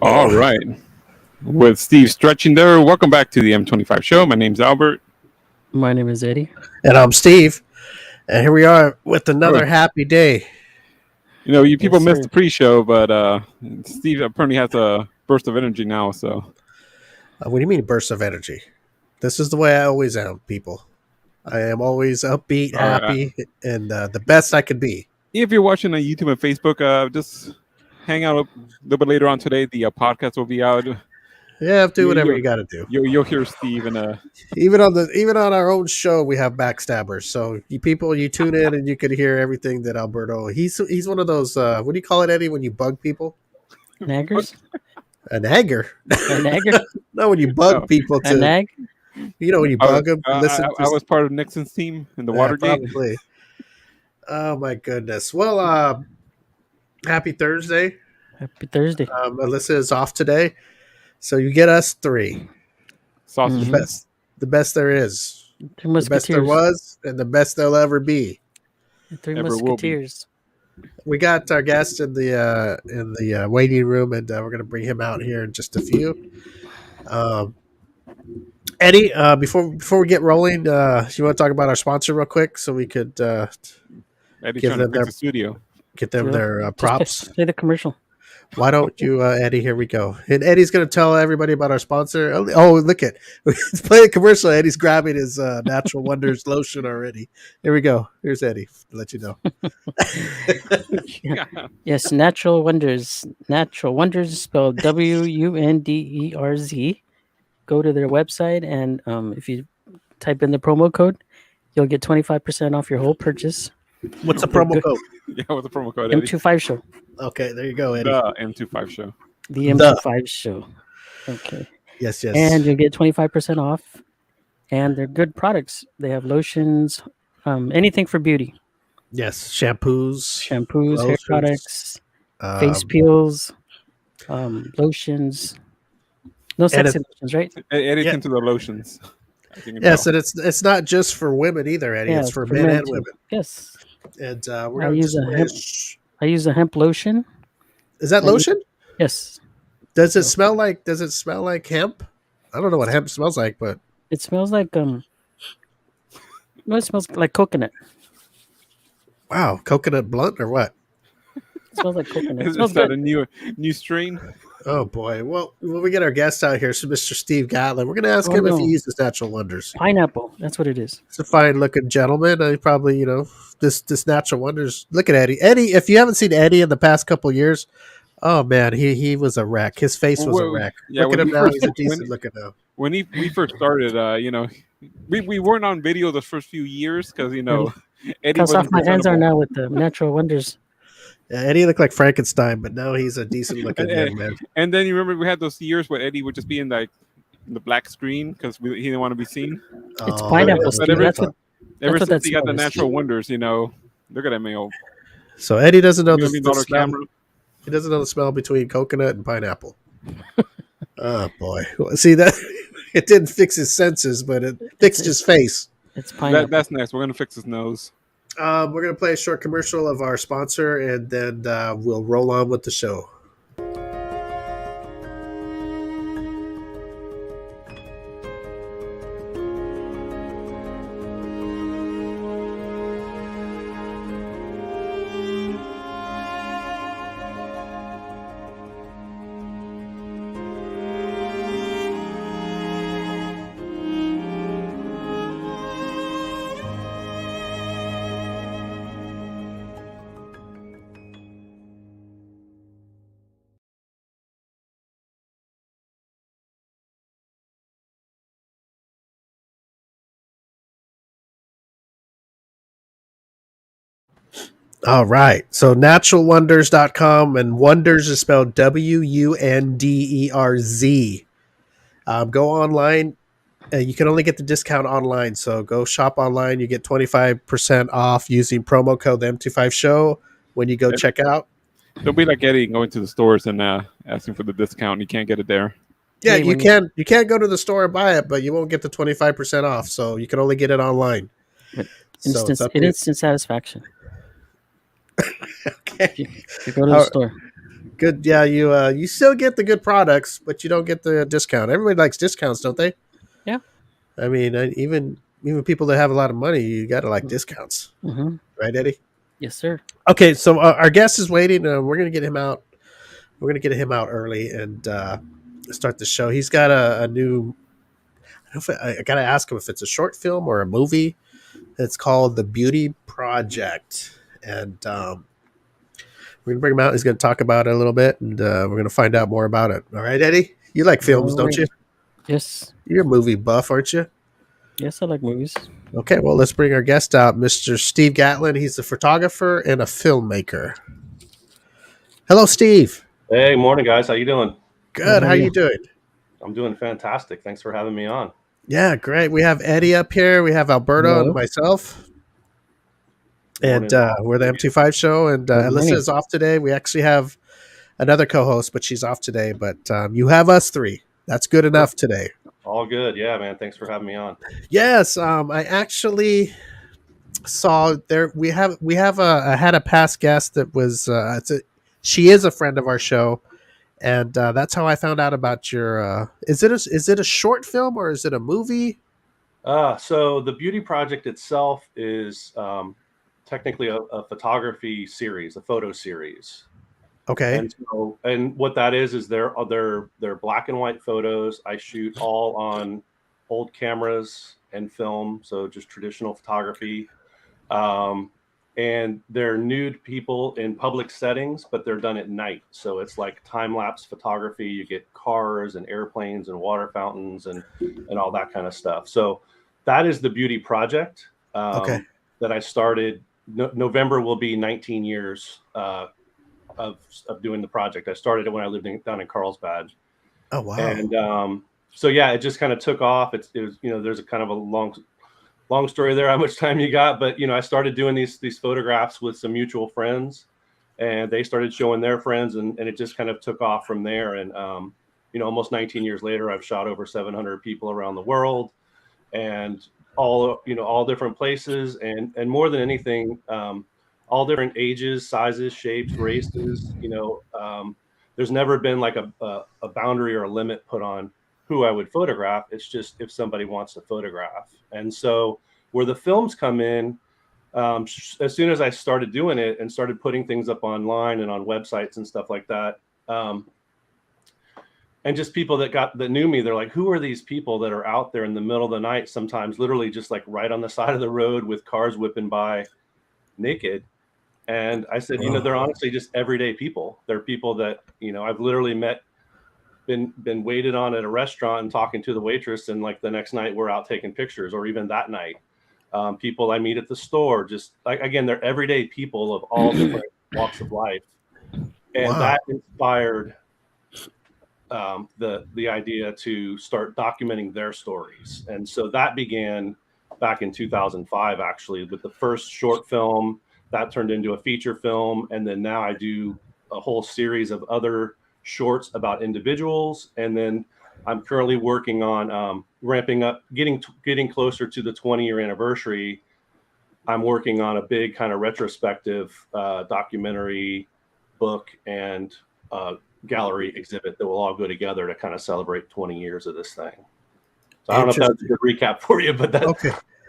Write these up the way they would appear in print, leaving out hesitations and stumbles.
All right. With Steve stretching there, welcome back to the M25 Show. My name's Albert. My name is Eddie. And I'm Steve. And here we are with another happy day. You know, you people missed the pre-show, but Steve apparently has a burst of energy now. So, what do you mean burst of energy? This is the way I always am, people. I am always upbeat, happy, and the best I could be. If you're watching on YouTube and Facebook, just hang out a little bit later on today. The podcast will be out. Yeah, do whatever you got to do. You'll hear Steve and even on our own show we have backstabbers. So you people, you tune in and you can hear everything that Alberto. He's one of those. What do you call it, Eddie? When you bug people? Naggers. A nagger. A nagger. No, when you bug people to a nag. You know when you bug them. I was part of Nixon's team in the Watergate. Probably. Oh my goodness. Well, happy Thursday. Happy Thursday. Alyssa is off today. So you get us three. Sausage. The best there is. The best there was, and the best there'll ever be. Three Musketeers. We got our guest in the waiting room, and we're going to bring him out here in just a few. Eddie, before we get rolling, you want to talk about our sponsor real quick, so we could give them their studio, get them their props. Play the commercial. Why don't you, Eddie? Here we go. And Eddie's going to tell everybody about our sponsor. Oh, look at it's playing a commercial. Eddie's grabbing his Natural Wonders lotion already. Here we go. Here's Eddie to let you know. Yes, Natural Wonders. Natural Wonders is spelled WUNDERZ. Go to their website, and if you type in the promo code, you'll get 25% off your whole purchase. What's the promo code? Yeah, what's the promo code? Eddie? M25 Show. Okay, there you go, Eddie. The M25 Show. The M25 Show. Okay. Yes. And you'll get 25% off. And they're good products. They have lotions, anything for beauty. Yes, shampoos, lotions, hair products, face peels, lotions. No sexy lotions, right? Anything to the lotions. Yes, and it's not just for women either, Eddie. It's for men and women. Yes. And we're going to I use a hemp lotion. Is that lotion? Yes. Does it smell like hemp? I don't know what hemp smells like, but it smells like it smells like coconut. Wow, coconut blunt or what? It smells like coconut. Is that a new strain? Oh boy. Well, when we get our guest out here, so Mr. Steve Gatlin, we're going to ask him if he uses Natural Wonders. Pineapple. That's what it is. It's a fine looking gentleman. He probably, this Natural Wonders. Look at Eddie. Eddie, if you haven't seen Eddie in the past couple of years, oh man, he was a wreck. His face was a wreck. Yeah, look at him now. He's a decent looking now. When we first started, we weren't on video the first few years because Eddie. How soft my hands are now with the Natural Wonders. Yeah, Eddie looked like Frankenstein, but now he's a decent looking young man. And then you remember we had those years where Eddie would just be in the black screen because he didn't want to be seen. It's pineapple. Ever since he got the Natural Wonders, look at that man. So Eddie doesn't know the smell. He doesn't know the smell between coconut and pineapple. Oh boy! See that it didn't fix his senses, but it fixed his face. It's pineapple. That's next. We're gonna fix his nose. We're going to play a short commercial of our sponsor, and then we'll roll on with the show. All right. So naturalwonders.com, and Wonders is spelled WUNDERZ. Go online. You can only get the discount online. So go shop online. You get 25% off using promo code M25 Show when you go check out. Don't be like Eddie going to the stores and asking for the discount. You can't get it there. Yeah, you can. You can't go to the store and buy it, but you won't get the 25% off. So you can only get it online. Instant satisfaction. Okay. You go to the store. Good. Yeah, you still get the good products, but you don't get the discount. Everybody likes discounts, don't they? Yeah. I mean, even people that have a lot of money, you got to like discounts, Mm-hmm. right, Eddie? Yes, sir. Okay, so our guest is waiting. We're gonna get him out. We're gonna get him out early and start the show. He's got a new. I, don't know if I gotta ask him if it's a short film or a movie. It's called The Beauty Project, and we're gonna bring him out. He's gonna talk about it a little bit, and we're gonna find out more about it. All right, Eddie, you like films, All don't right. you? Yes. You're a movie buff, aren't you? Yes, I like movies. Okay, well, let's bring our guest out, Mr. Steve Gatlin. He's a photographer and a filmmaker. Hello, Steve. Hey, morning, guys. How you doing? Good. How How are you you? doing? I'm doing fantastic. Thanks for having me on. Yeah, great. We have Eddie up here. We have Alberto and Hello. myself. And Morning. we're the M25 Show. And Good Alyssa morning. is off today. We actually have another co-host, but she's off today. But you have us three. That's good enough today. All good. Yeah, man. Thanks for having me on. Yes, I actually saw there. I had a past guest that was. She is a friend of our show, and that's how I found out about your. Is it a short film or is it a movie? So the Beauty Project itself is technically a photography series, a photo series. Okay. And what that is they're black and white photos. I shoot all on old cameras and film, so just traditional photography. And they're nude people in public settings, but they're done at night. So it's like time-lapse photography. You get cars and airplanes and water fountains and all that kind of stuff. So that is the Beauty Project Okay. that I started. November will be 19 years of doing the project. I started it when I lived down in Carlsbad. Oh wow. And so yeah, it just kind of took off. It was, there's a kind of a long story there, how much time you got, but I started doing these photographs with some mutual friends, and they started showing their friends, and it just kind of took off from there. And almost 19 years later, I've shot over 700 people around the world, and all different places, and more than anything, all different ages, sizes, shapes, races. There's never been like a boundary or a limit put on who I would photograph. It's just if somebody wants to photograph. And so where the films come in, as soon as I started doing it and started putting things up online and on websites and stuff like that, and just people that knew me, they're like, who are these people that are out there in the middle of the night, sometimes literally just like right on the side of the road with cars whipping by naked? And I said, they're honestly just everyday people. They're people that, I've literally met, been waited on at a restaurant and talking to the waitress, and like the next night we're out taking pictures, or even that night, people I meet at the store, just like, again, they're everyday people of all different walks of life. And Wow. that inspired the idea to start documenting their stories. And so that began back in 2005, actually, with the first short film that turned into a feature film. And then now I do a whole series of other shorts about individuals. And then I'm currently working on ramping up, getting closer to the 20-year anniversary. I'm working on a big kind of retrospective documentary, book, and gallery exhibit that will all go together to kind of celebrate 20 years of this thing. So I don't know if that's a good recap for you, but there's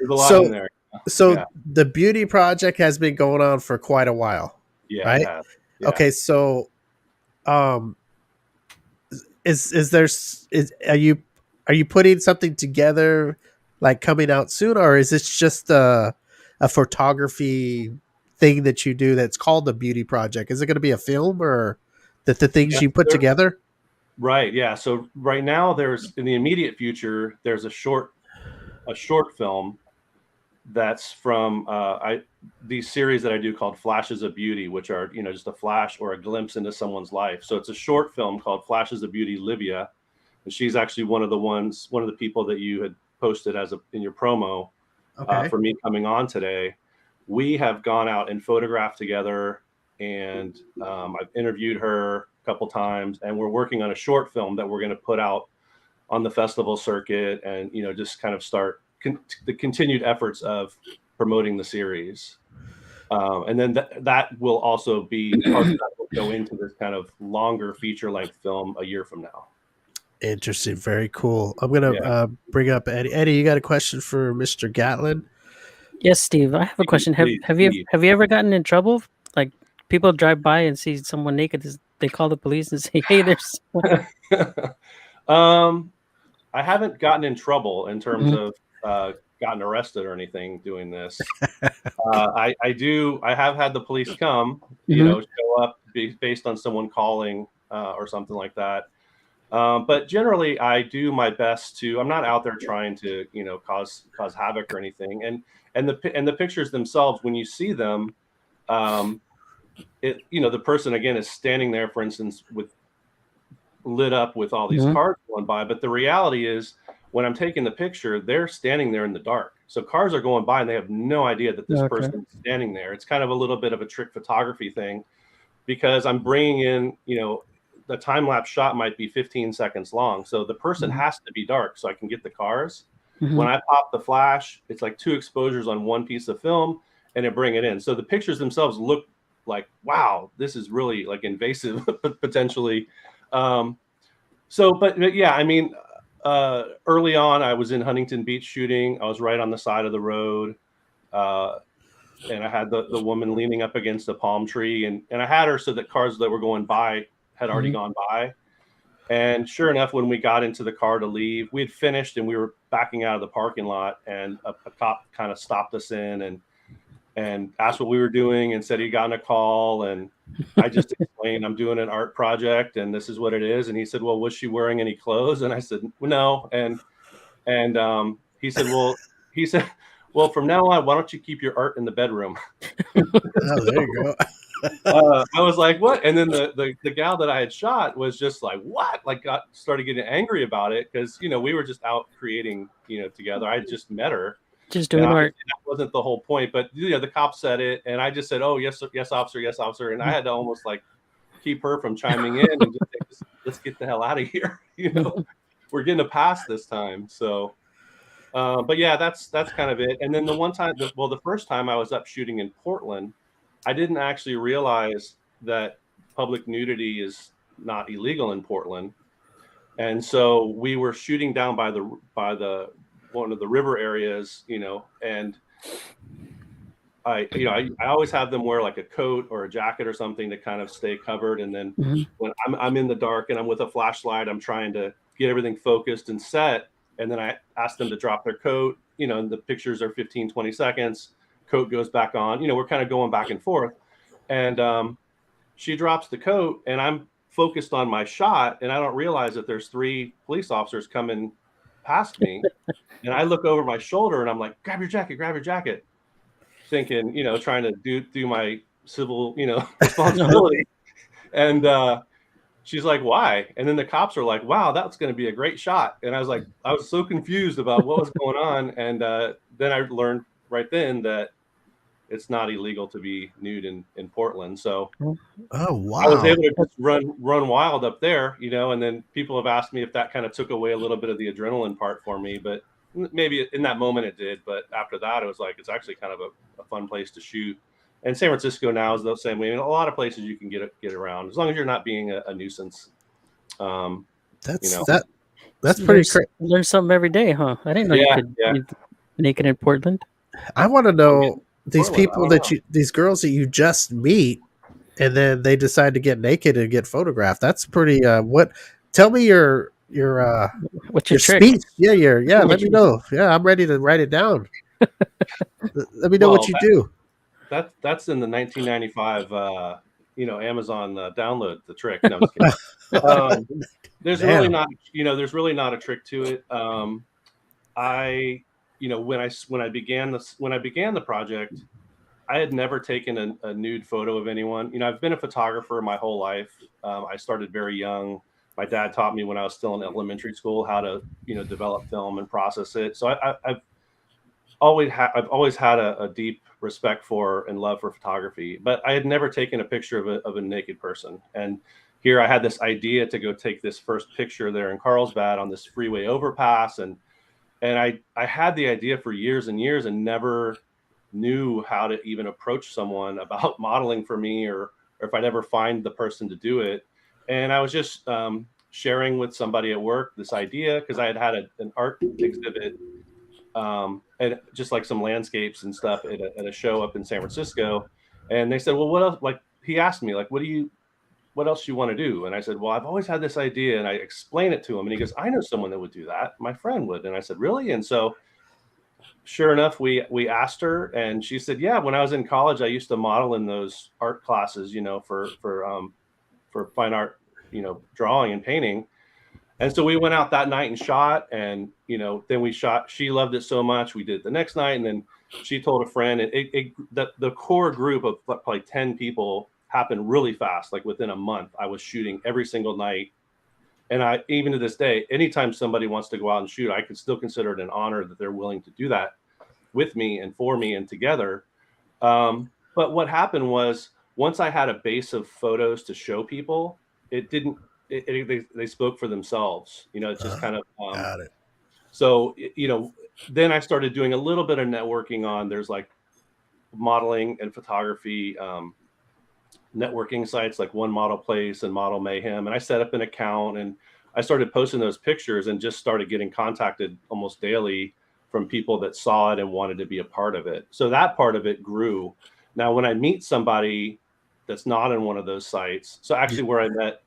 a lot in there. So yeah. The Beauty Project has been going on for quite a while. Yeah. Right? It has. Yeah. Okay, so are you putting something together like coming out soon, or is this just a photography thing that you do that's called the Beauty Project? Is it going to be a film, or the things you put together? Right. Yeah. So right now there's, in the immediate future, there's a short film that's from these series that I do called Flashes of Beauty, which are, just a flash or a glimpse into someone's life. So it's a short film called Flashes of Beauty, Livia. And she's actually one of the people that you had posted in your promo for me coming on today. We have gone out and photographed together, and I've interviewed her a couple times, and we're working on a short film that we're going to put out on the festival circuit, and just kind of start the continued efforts of promoting the series. And then that will also be part of that will go into this kind of longer feature length film a year from now. Interesting. Very cool. I'm going to bring up Eddie. Eddie, you got a question for Mr. Gatlin? Yes, Steve. I have a question. Have you ever gotten in trouble? Like people drive by and see someone naked, they call the police and say, "Hey, there's." I haven't gotten in trouble in terms of gotten arrested or anything doing this. I have had the police come, show up based on someone calling or something like that. But generally, I do my best to. I'm not out there trying to, cause havoc or anything. And the pictures themselves, when you see them, the person again is standing there, for instance, with lit up with all these cars going by. But the reality is, when I'm taking the picture, they're standing there in the dark. So cars are going by and they have no idea that this person is standing there. It's kind of a little bit of a trick photography thing, because I'm bringing in, the time-lapse shot might be 15 seconds long. So the person has to be dark so I can get the cars. When I pop the flash, it's like 2 exposures on one piece of film and it bring it in. So the pictures themselves look like, wow, this is really like invasive potentially. But yeah, I mean, early on, I was in Huntington Beach shooting. I was right on the side of the road. And I had the woman leaning up against a palm tree, and I had her so that cars that were going by had already gone by. And sure enough, when we got into the car to leave, we had finished and we were backing out of the parking lot, and a cop kind of stopped us in and asked what we were doing and said he'd gotten a call. And I just explained, I'm doing an art project and this is what it is. And he said, well, was she wearing any clothes? And I said, no. And he said, well, from now on, why don't you keep your art in the bedroom? Oh, there you go. I was like, what? And then the gal that I had shot was just like, what? Like started getting angry about it because, we were just out creating, together. I just met her. Just doing art. That wasn't the whole point, but the cop said it, and I just said, "Oh, yes, officer, yes, officer," and I had to almost like keep her from chiming in and just say, let's get the hell out of here. We're getting a pass this time. So, but yeah, that's kind of it. And then the first time I was up shooting in Portland, I didn't actually realize that public nudity is not illegal in Portland, and so we were shooting down by the one of the river areas, and I always have them wear like a coat or a jacket or something to kind of stay covered. And then when I'm in the dark and I'm with a flashlight, I'm trying to get everything focused and set. And then I ask them to drop their coat, and the pictures are 15, 20 seconds. Coat goes back on, we're kind of going back and forth. And she drops the coat and I'm focused on my shot. And I don't realize that there's 3 police officers coming past me. And I look over my shoulder and I'm like, grab your jacket, thinking, trying to do my civil, responsibility. And she's like, why? And then the cops are like, wow, that's going to be a great shot. And I was so confused about what was going on. And then I learned right then that it's not illegal to be nude in Portland. So oh, wow. I was able to just run wild up there, and then people have asked me if that kind of took away a little bit of the adrenaline part for me, but maybe in that moment it did. But after that, it was like, it's actually kind of a fun place to shoot. And San Francisco now is the same way. I mean, a lot of places you can get around as long as you're not being a nuisance. That's pretty crazy. Learn something every day, huh? I didn't know you could be naked in Portland. I want to know these people these girls that you just meet, and then they decide to get naked and get photographed. That's pretty. Tell me your what's your trick? speech? Yeah. Let me know. Yeah, I'm ready to write it down. Let me know what you do. That's in the 1995 Amazon download, the trick. No, I'm just kidding. There's really not a trick to it. When I began the project, I had never taken a nude photo of anyone. I've been a photographer my whole life. I started very young. My dad taught me when I was still in elementary school how to develop film and process it. So I've always had a deep respect for and love for photography, but I had never taken a picture of a naked person. And here I had this idea to go take this first picture there in Carlsbad on this freeway overpass. And I had the idea for years and years and never knew how to even approach someone about modeling for me, or if I'd ever find the person to do it. And I was just sharing with somebody at work this idea, because I had an art exhibit and just like some landscapes and stuff at a show up in San Francisco. And they said, well, what else? Like, he asked me, like, what else you want to do? And I said, well, I've always had this idea. And I explained it to him, and he goes, I know someone that would do that. My friend would. And I said, really? And so sure enough, we asked her, and she said, yeah, when I was in college, I used to model in those art classes, for fine art, drawing and painting. And so we went out that night and shot, and, then we shot. She loved it so much. We did it the next night, and then she told a friend, and the core group of probably 10 people happened really fast. Like within a month, I was shooting every single night. And even to this day, anytime somebody wants to go out and shoot, I could still consider it an honor that they're willing to do that with me and for me and together. But what happened was, once I had a base of photos to show people, they spoke for themselves. It's just kind of, got it. So, then I started doing a little bit of networking on, there's like modeling and photography, networking sites like One Model Place and Model Mayhem. And I set up an account, and I started posting those pictures, and just started getting contacted almost daily from people that saw it and wanted to be a part of it. So that part of it grew. Now, when I meet somebody that's not in one of those sites, so actually where I met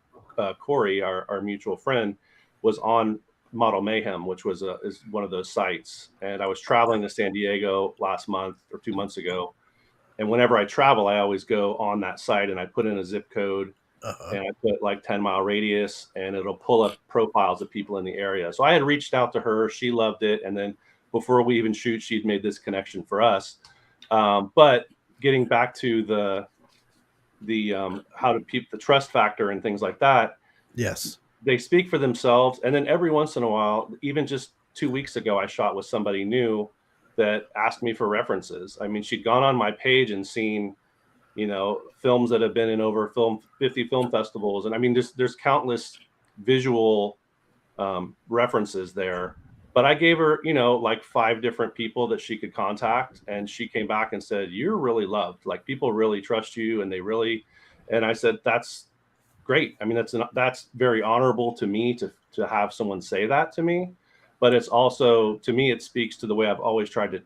Corey, our mutual friend, was on Model Mayhem, which is one of those sites. And I was traveling to San Diego last month or 2 months ago. And whenever I travel, I always go on that site, and I put in a zip code, and I put like 10-mile radius, and it'll pull up profiles of people in the area. So I had reached out to her. She loved it. And then before we even shoot, she'd made this connection for us. But getting back to the how to keep the trust factor and things like that. Yes. They speak for themselves. And then every once in a while, even just 2 weeks ago, I shot with somebody new that asked me for references. I mean, she'd gone on my page and seen, films that have been in over 50 film festivals. And I mean, there's countless visual references there. But I gave her, like 5 different people that she could contact. And she came back and said, you're really loved. Like, people really trust you, and and I said, that's great. I mean, that's very honorable to me to have someone say that to me. But it's also, to me, it speaks to the way I've always tried to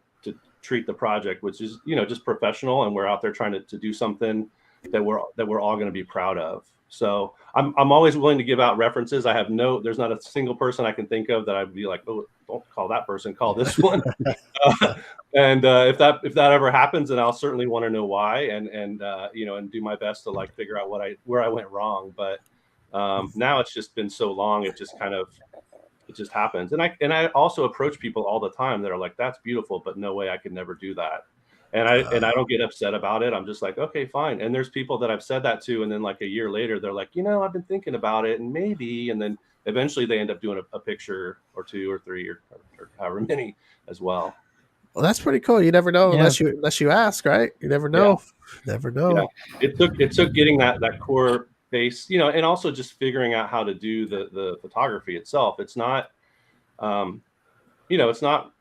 treat the project, which is, just professional, and we're out there trying to do something that we're all going to be proud of. So I'm always willing to give out references. There's not a single person I can think of that I'd be like, oh, don't call that person, call this one. And if that ever happens, then I'll certainly want to know why, and do my best to like figure out where I went wrong. But now it's just been so long, it just happens. And I also approach people all the time that are like, that's beautiful, but no way, I could never do that. And I don't get upset about it. I'm just like, okay, fine. And there's people that I've said that to, and then like a year later, they're like, I've been thinking about it, and maybe, and then eventually they end up doing a picture or 2 or 3 or however many as well. Well, that's pretty cool. You never know unless you ask, right? You never know. Yeah. Never know. It took getting that core base, and also just figuring out how to do the photography itself. It's not, it's not.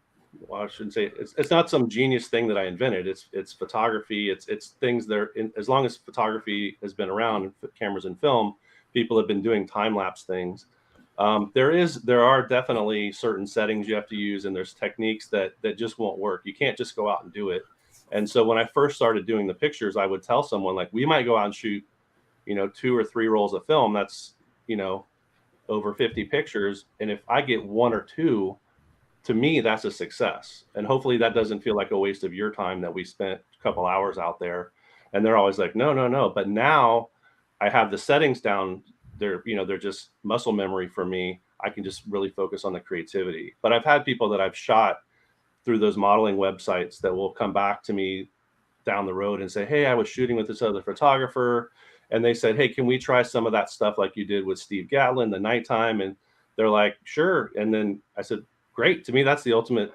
Well, I shouldn't say it's not some genius thing that I invented. It's photography. It's things that as long as photography has been around, cameras and film, people have been doing time lapse things. There are definitely certain settings you have to use, and there's techniques that just won't work. You can't just go out and do it. And so when I first started doing the pictures, I would tell someone, like, we might go out and shoot, 2 or 3 rolls of film. That's, over 50 pictures. And if I get 1 or 2, to me, that's a success. And hopefully that doesn't feel like a waste of your time that we spent a couple hours out there. And they're always like, no. But now I have the settings down. They're just muscle memory for me. I can just really focus on the creativity. But I've had people that I've shot through those modeling websites that will come back to me down the road and say, hey, I was shooting with this other photographer. And they said, hey, can we try some of that stuff like you did with Steve Gatlin, the nighttime? And they're like, sure. And then I said, great. To me, that's the ultimate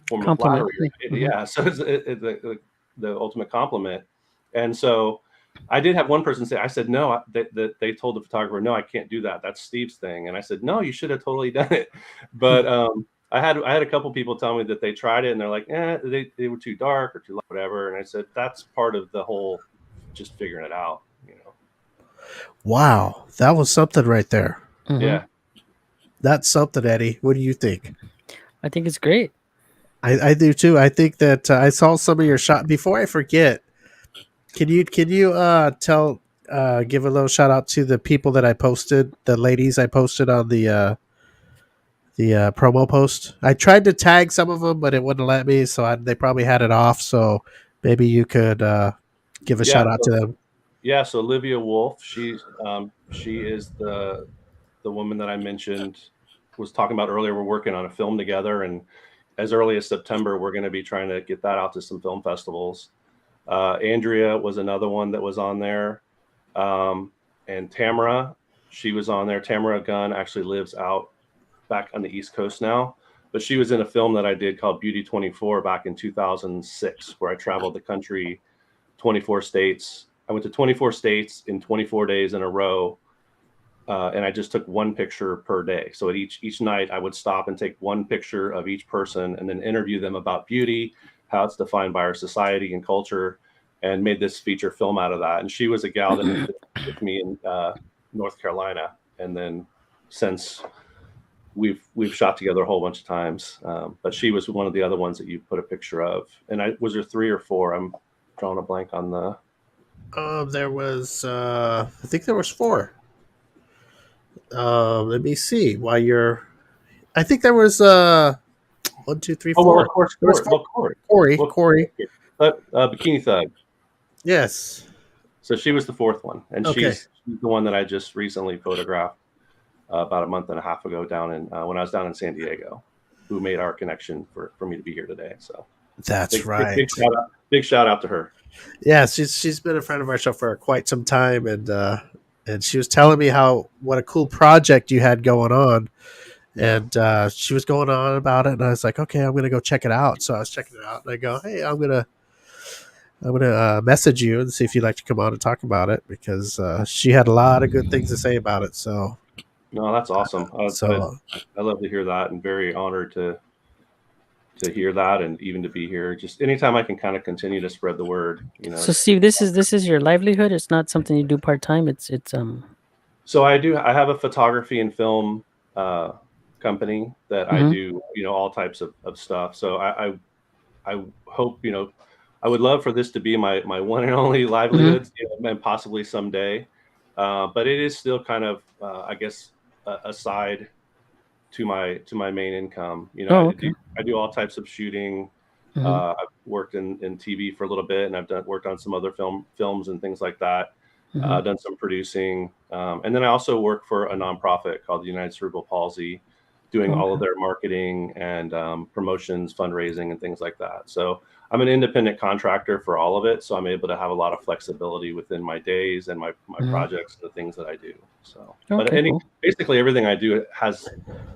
form of flattery. Yeah. So it's the ultimate compliment. And so I did have one person say, I said, no, they told the photographer, no, I can't do that. That's Steve's thing. And I said, no, you should have totally done it. But I had a couple people tell me that they tried it and they're like, they were too dark or too light, whatever. And I said, that's part of the whole, just figuring it out, Wow, that was something right there. Mhm. Yeah. That's something, Eddie. What do you think? I think it's great. I do too. I think that I saw some of your shot. Before I forget, can you tell give a little shout out to the people that I posted, the ladies I posted on the promo post. I tried to tag some of them, but it wouldn't let me, so they probably had it off. So maybe you could give a shout out to them. Yeah. So Olivia Wolf, she is the woman that I mentioned, was talking about earlier. We're working on a film together, and as early as September, we're going to be trying to get that out to some film festivals. Andrea was another one that was on there. And Tamara, she was on there. Tamara Gunn actually lives out back on the East Coast now, but she was in a film that I did called Beauty 24 back in 2006, where I traveled the country, 24 states. I went to 24 states in 24 days in a row. And I just took one picture per day. So at each night, I would stop and take one picture of each person and then interview them about beauty, how it's defined by our society and culture, and made this feature film out of that. And she was a gal that moved with me in North Carolina. And then since we've shot together a whole bunch of times, but she was one of the other ones that you put a picture of. And was there 3 or 4? I'm drawing a blank on the. There was, I think there was 4. Let me see. I think there was 1, 2, 3, 4. Oh, well, of course, There was Corey. Corey. Bikini Thug. Yes. So she was the 4th one, and Okay. she's the one that I just recently photographed about a month and a half ago down in when I was down in San Diego, who made our connection for me to be here today. So That's right. Big shout out to her. Yeah, she's been a friend of our show for quite some time, and she was telling me what a cool project you had going on, and she was going on about it, and I was like, okay, I'm gonna go check it out. So I was checking it out, and I go, hey, I'm gonna message you and see if you'd like to come on and talk about it, because she had a lot of good things to say about it. So no, that's awesome. I love to hear that, and very honored to hear that, and even to be here. Just anytime I can kind of continue to spread the word, So Steve, this is your livelihood. It's not something you do part time. It's So I have a photography and film company that I do, all types of stuff. So I hope, I would love for this to be my one and only livelihood, and possibly someday. But it is still kind of, I guess, aside to my main income. I do all types of shooting. I've worked in TV for a little bit, and I've worked on some other films and things like that. Done some producing, and then I also work for a nonprofit called the United Cerebral Palsy, doing all of their marketing and promotions, fundraising, and things like that. So I'm an independent contractor for all of it, so I'm able to have a lot of flexibility within my days and my projects and the things that I do. So, basically everything I do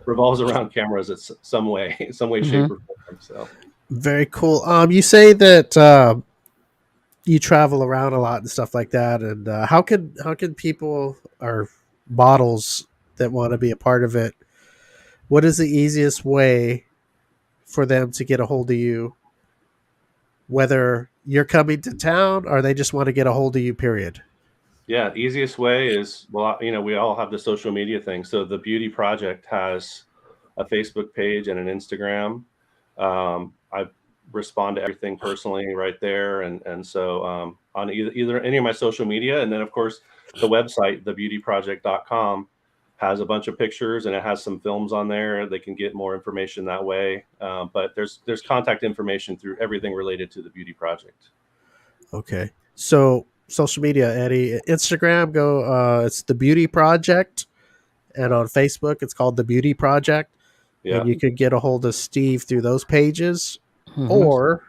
revolves around cameras in some way, shape, or form. So very cool. You say that you travel around a lot and stuff like that, and how can people or models that want to be a part of it, what is the easiest way for them to get a hold of you, whether you're coming to town or they just want to get a hold of you, period? Yeah, the easiest way is, we all have the social media thing. So the Beauty Project has a Facebook page and an Instagram. I respond to everything personally right there. And so on either any of my social media, and then of course the website, thebeautyproject.com, has a bunch of pictures, and it has some films on there. They can get more information that way. But there's contact information through everything related to the Beauty Project. Okay. So social media, Eddie, Instagram, it's the Beauty Project, and on Facebook it's called the Beauty Project. Yeah. And you can get a hold of Steve through those pages or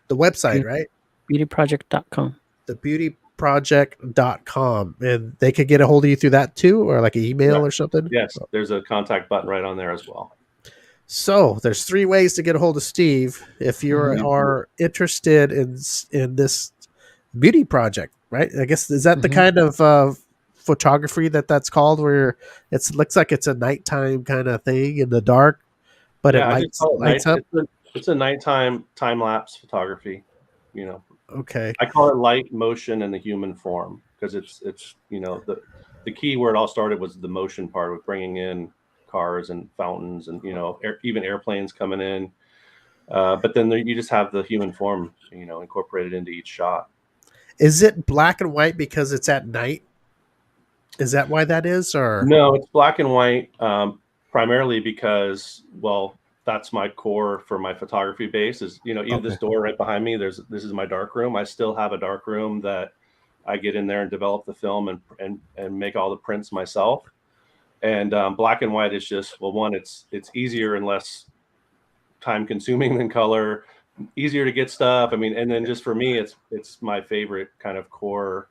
the website, right? Beautyproject.com. The beautyproject.com. And they could get a hold of you through that too, or like an email or something? Yes, there's a contact button right on there as well. So there's 3 ways to get a hold of Steve if you are interested in this beauty project, right? I guess, is that the kind of photography that's called, where it looks like it's a nighttime kind of thing in the dark, but Yeah, it I just call it lights up. It's a nighttime time lapse photography. You know, Okay. I call it light, motion, and the human form because it's the key where it all started was the motion part with bringing in cars and fountains and even airplanes coming in. But then you just have the human form, incorporated into each shot. Is it black and white because it's at night? Is that why that is, or No, it's black and white, primarily because, well, that's my core for my photography base is, even this door right behind me, this is my dark room. I still have a dark room that I get in there and develop the film and make all the prints myself. And black and white is just, well, one, it's easier and less time consuming than color, easier to get stuff. I mean, and then just for me, it's my favorite kind of core.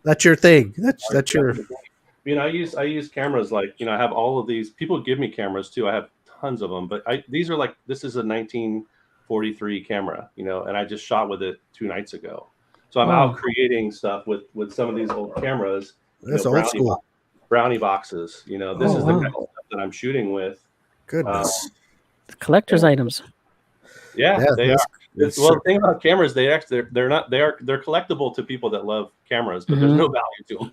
That's your thing. That's your. I use cameras like, I have all of these. People give me cameras too. I have tons of them, but this is a 1943 camera, and I just shot with it 2 nights ago. So I'm out creating stuff with some of these old cameras. That's old school. Brownie boxes. This is the kind of stuff that I'm shooting with. Goodness. Collector's items. Yeah, they are. Well, the thing about cameras, they're collectible to people that love cameras, but there's no value to them.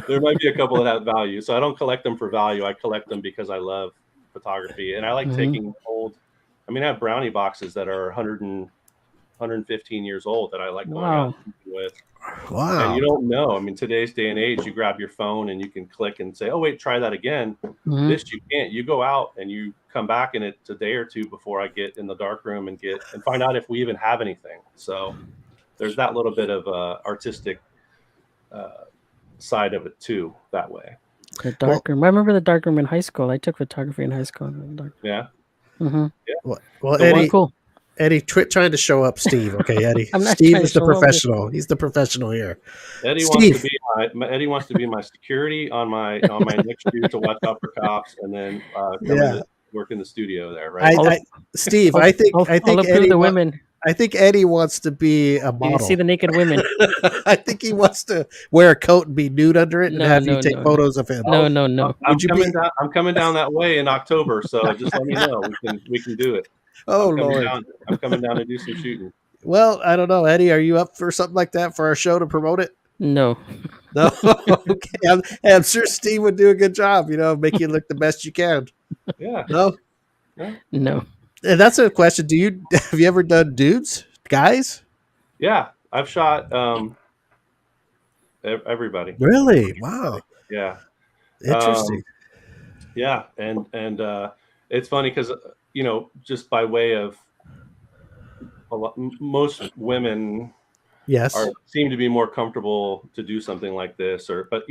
There might be a couple that have value, so I don't collect them for value. I collect them because I love photography, and I like taking old. I mean, I have brownie boxes that are 115 years old that I like going out with. Wow. And you don't know. I mean, today's day and age, you grab your phone and you can click and say, "Oh, wait, try that again." This you can't. You go out and you come back, and it's a day or two before I get in the dark room and find out if we even have anything. So there's that little bit of artistic side of it too. That way. The dark room. I remember the dark room in high school. I took photography in high school. Yeah. Yeah. Well, so Eddie. Cool. Eddie, trying to show up Steve. Okay, Eddie. Steve is the professional. He's the professional here. Eddie wants to be my security on my next shoot to watch out for cops, and then work in the studio there. Right, Steve. I think Eddie the women. I think Eddie wants to be a model. You see the naked women. I think he wants to wear a coat and be nude under it and have you take photos of him. No. I'm coming down that way in October, so just let me know. We can do it. Oh, Lord. I'm coming down to do some shooting. Well, I don't know. Eddie, are you up for something like that for our show to promote it? No. Okay. I'm sure Steve would do a good job, make you look the best you can. Yeah. No? No. And that's a question. Have you ever done dudes? Guys? Yeah. I've shot everybody. Really? Wow. Yeah. Interesting. Yeah. And it's funny because just by way of most women seem to be more comfortable to do something like this, but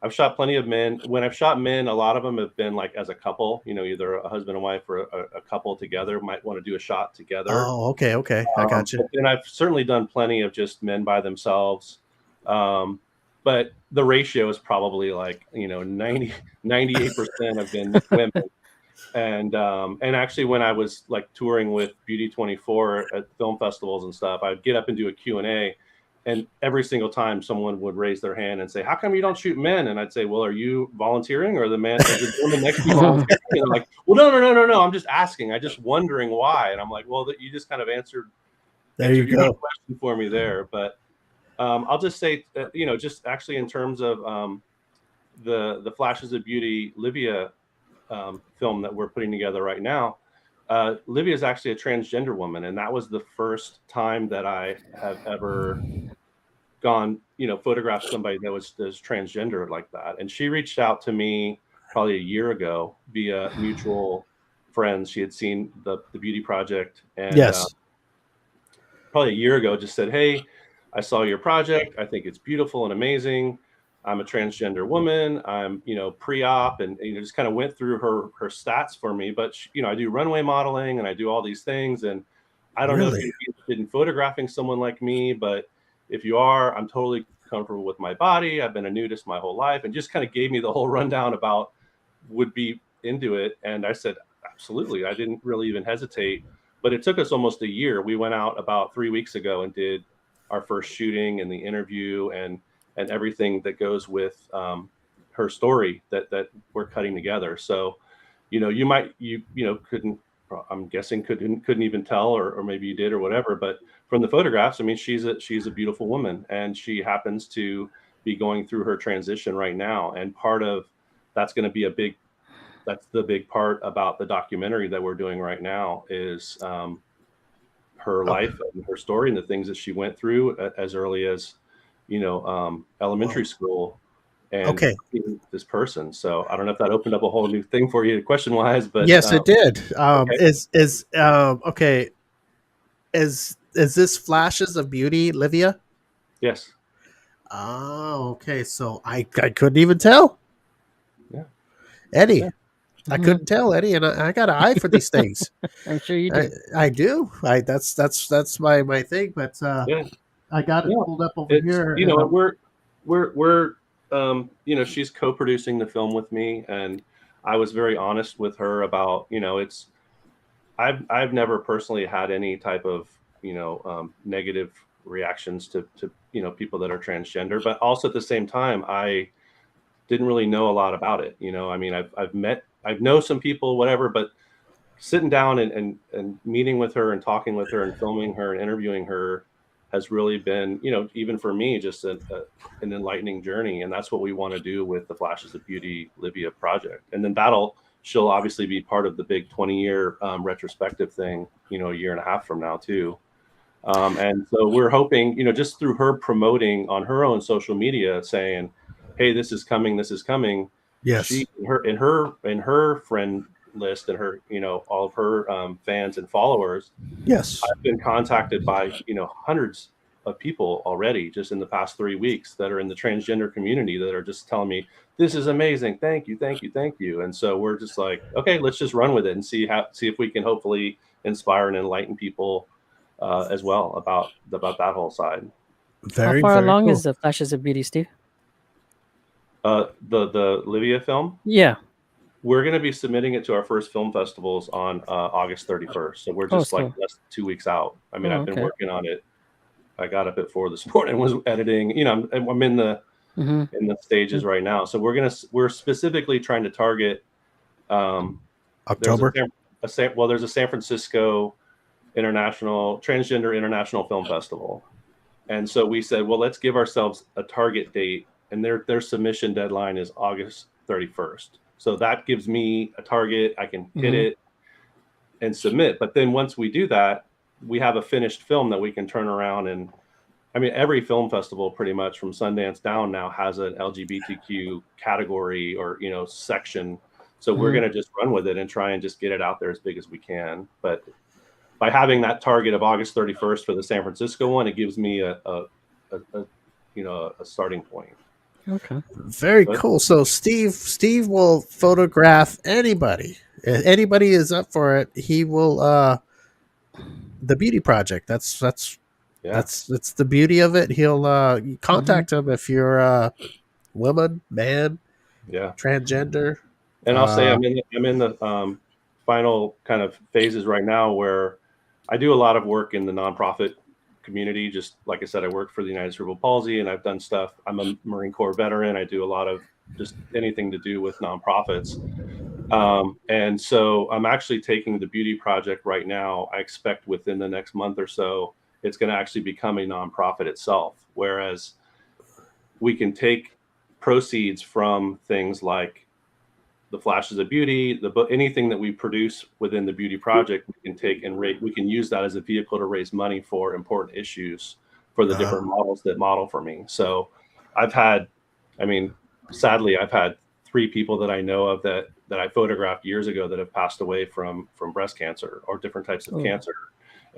I've shot plenty of men. When I've shot men, a lot of them have been like as a couple, either a husband and wife or a couple together might want to do a shot together. Oh, okay. I got you. And I've certainly done plenty of just men by themselves. But the ratio is probably like, 98% have been women. And actually when I was like touring with Beauty 24 at film festivals and stuff, I'd get up and do a Q&A, and every single time someone would raise their hand and say, "How come you don't shoot men?" And I'd say, "Well, are you volunteering or the woman next to you volunteering?" And I'm like, "Well, no. I'm just asking. I'm just wondering why." And I'm like, "Well, you just kind of answered your question for me there." But I'll just say, just actually in terms of the Flashes of Beauty Livia film that we're putting together right now, Livia is actually a transgender woman, and that was the first time that I have ever gone, photographed somebody that was transgender like that. And she reached out to me probably a year ago via mutual friends. She had seen the Beauty Project, and probably a year ago just said, "Hey, I saw your project. I think it's beautiful and amazing. I'm a transgender woman. I'm, pre-op," and just kind of went through her stats for me. But I do runway modeling and I do all these things, and I don't know if you'd be interested in photographing someone like me, but if you are, I'm totally comfortable with my body. I've been a nudist my whole life, and just kind of gave me the whole rundown about would be into it. And I said, absolutely. I didn't really even hesitate, but it took us almost a year. We went out about 3 weeks ago and did our first shooting and the interview and everything that goes with her story that we're cutting together. So you couldn't, I'm guessing couldn't even tell, or maybe you did or whatever, but from the photographs, I mean, she's a beautiful woman, and she happens to be going through her transition right now. And part of that's going to be that's the big part about the documentary that we're doing right now is her life and her story and the things that she went through as early as, elementary school. And this person. So I don't know if that opened up a whole new thing for you, question wise, but yes, it did. Okay. Is this Flashes of Beauty, Livia? Yes. Oh, okay. So I couldn't even tell. Yeah, Eddie. Yeah. I couldn't tell, Eddie, and I got an eye for these things. I'm sure you do. I do. That's my thing. But I got it pulled up over here. We're she's co-producing the film with me, and I was very honest with her about I've never personally had any type of negative reactions to people that are transgender, but also at the same time I didn't really know a lot about it. I mean, I've known some people, whatever, but sitting down and meeting with her and talking with her and filming her and interviewing her has really been, even for me, just an enlightening journey. And that's what we want to do with the Flashes of Beauty Livia project. And then she'll obviously be part of the big 20-year retrospective thing, a year and a half from now too. And so we're hoping, just through her promoting on her own social media saying, hey, this is coming. Yes. She in her friend list and her, all of her fans and followers. Yes. I've been contacted by, hundreds of people already just in the past 3 weeks that are in the transgender community that are just telling me, this is amazing. Thank you. And so we're just like, okay, let's just run with it and see if we can hopefully inspire and enlighten people as well about that whole side. How far along is the Flashes of Beauty, Steve? The Livia film? Yeah. We're going to be submitting it to our first film festivals on August 31st. So we're just less than 2 weeks out. I mean, I've been working on it. I got up at 4 this morning, was editing. I'm in the in the stages right now. So we're specifically trying to target October. There's a San Francisco Transgender International Film Festival. And so we said, well, let's give ourselves a target date, and their submission deadline is August 31st. So that gives me a target. I can hit it and submit. But then once we do that, we have a finished film that we can turn around. And I mean, every film festival pretty much from Sundance down now has an LGBTQ category or, section. So we're going to just run with it and try and just get it out there as big as we can. But by having that target of August 31st for the San Francisco one, it gives me a starting point. Okay. Very cool. So Steve will photograph anybody. If anybody is up for it, he will the beauty project. That's the beauty of it. He'll contact him if you're a woman, man, transgender. And I'll say I'm in the final kind of phases right now where I do a lot of work in the nonprofit community. Just like I said, I work for the United Cerebral Palsy, and I've done stuff. I'm a Marine Corps veteran. I do a lot of just anything to do with nonprofits. And so I'm actually taking the beauty project right now. I expect within the next month or so, it's going to actually become a nonprofit itself. Whereas we can take proceeds from things like the Flashes of Beauty, anything that we produce within the beauty project, we can take and we can use that as a vehicle to raise money for important issues for the different models that model for me. So sadly, I've had 3 people that I know of that I photographed years ago that have passed away from breast cancer or different types of cancer.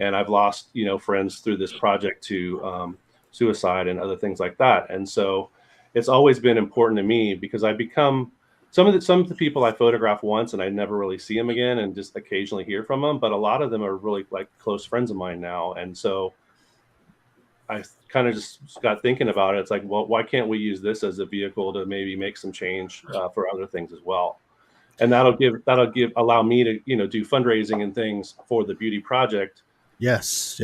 And I've lost, friends through this project to suicide and other things like that. And so it's always been important to me because I become some of the people I photograph once and I never really see them again and just occasionally hear from them. But a lot of them are really like close friends of mine now. And so I kind of just got thinking about it. It's like, well, why can't we use this as a vehicle to maybe make some change for other things as well? And that'll allow me to, do fundraising and things for the beauty project. Yes.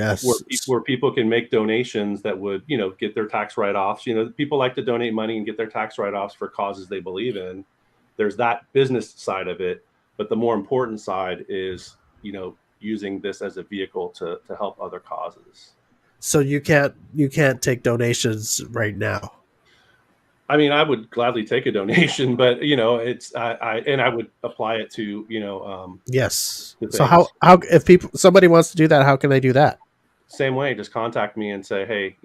Where people can make donations that would, get their tax write-offs. People like to donate money and get their tax write-offs for causes they believe in. There's that business side of it, But the more important side is, using this as a vehicle to help other causes. So you can't take donations right now. I mean, I would gladly take a donation, but it's I would apply it to Yes. to So things. how if somebody wants to do that, how can they do that? Same way, just contact me and say, hey,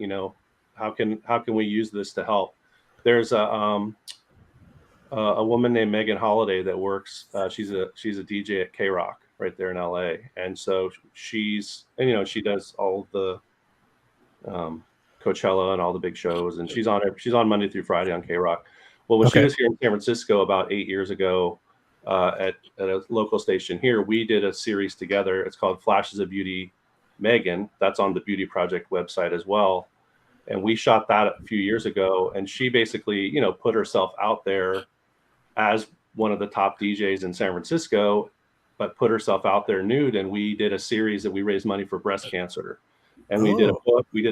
how can we use this to help? There's a woman named Megan Holiday that works. She's a DJ at K Rock right there in LA, and so she does all the Coachella and all the big shows, and she's on Monday through Friday on K Rock. Well, when she was here in San Francisco about 8 years ago, at a local station here, we did a series together. It's called Flashes of Beauty Megan. That's on the Beauty Project website as well. And we shot that a few years ago. And she basically, put herself out there as one of the top DJs in San Francisco, but put herself out there nude. And we did a series that we raised money for breast cancer. And we did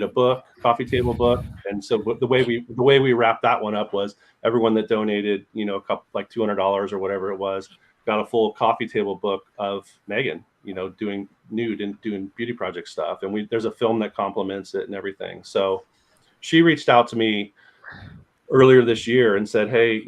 a book, coffee table book. And so the way we wrapped that one up was everyone that donated, a couple, like $200 or whatever it was, got a full coffee table book of Megan, doing nude and doing beauty project stuff. And there's a film that complements it and everything. So she reached out to me earlier this year and said, hey,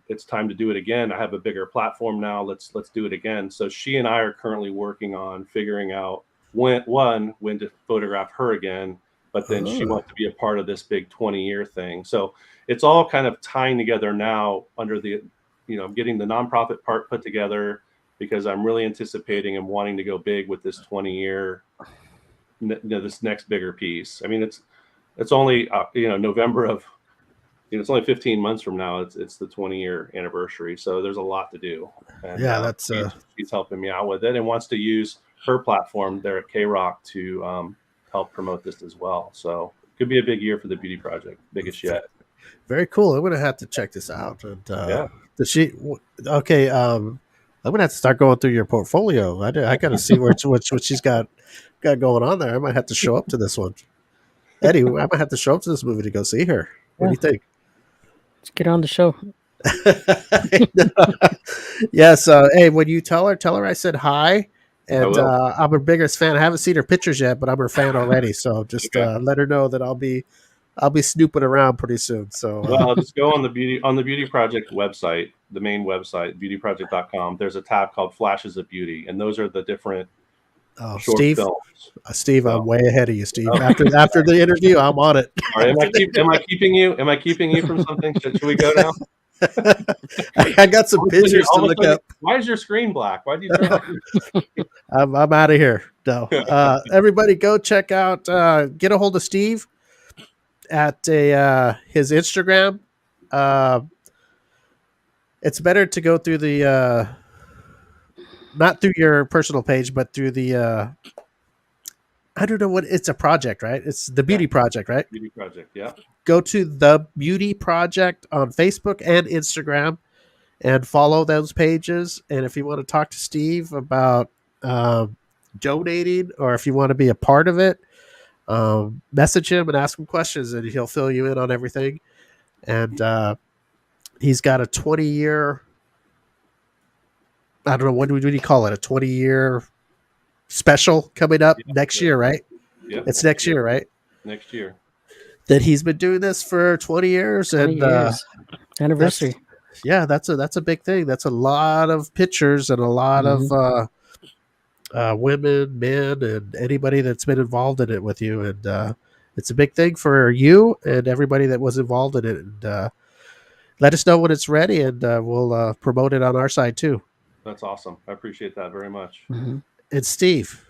it's time to do it again. I have a bigger platform now. Let's do it again. So she and I are currently working on figuring out when to photograph her again, but then she wants to be a part of this big 20-year thing. So it's all kind of tying together now under the, getting the nonprofit part put together, because I'm really anticipating and wanting to go big with this 20-year, this next bigger piece. I mean, it's only, November of, it's only 15 months from now. It's the 20-year anniversary. So there's a lot to do. And, she's helping me out with it and wants to use her platform there at K Rock to help promote this as well. So it could be a big year for the Beauty Project, biggest yet. Very cool. I'm gonna have to check this out. And does she? Okay. I'm gonna have to start going through your portfolio. I got to see what she's got going on there. I might have to show up to this one. Eddie, I might have to show up to this movie to go see her. What do you think? Let's get on the show. Yes. Hey, when you tell her I said hi. And I'm her biggest fan. I haven't seen her pictures yet, but I'm her fan already. So just let her know that I'll be snooping around pretty soon. So just go on the Beauty Project website, the main website, beautyproject.com. There's a tab called Flashes of Beauty, and those are the different short films. Steve, I'm way ahead of you, Steve. After the interview, I'm on it. All right, am I keeping you from something? Should we go now? I got some pictures to look up. Why is your screen black? Why do you turn off? I'm out of here. No. Everybody go check out, get a hold of Steve at his Instagram. It's better to go through the not through your personal page, but through the I don't know what it's a project, right? It's the Beauty Project, right? Beauty Project, yeah. Go to the Beauty Project on Facebook and Instagram and follow those pages. And if you want to talk to Steve about donating, or if you want to be a part of it, message him and ask him questions, and he'll fill you in on everything. And he's got a 20-year, I don't know, what do you call it? A 20-year special coming up next year, right? Yeah. It's next year, right? Next year. That he's been doing this for 20 years. 20 years. Anniversary. That's a big thing. That's a lot of pictures and a lot of women, men, and anybody that's been involved in it with you. And it's a big thing for you and everybody that was involved in it. And let us know when it's ready, and we'll promote it on our side too. That's awesome. I appreciate that very much. Mm-hmm. And Steve,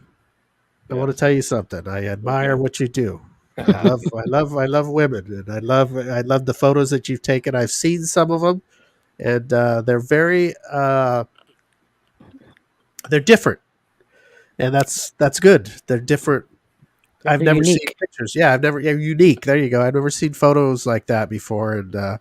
I want to tell you something. I admire what you do. I love women, and I love the photos that you've taken. I've seen some of them, and they're very they're different, and that's good. They're different. I've never seen pictures. Unique. There you go. I've never seen photos like that before, and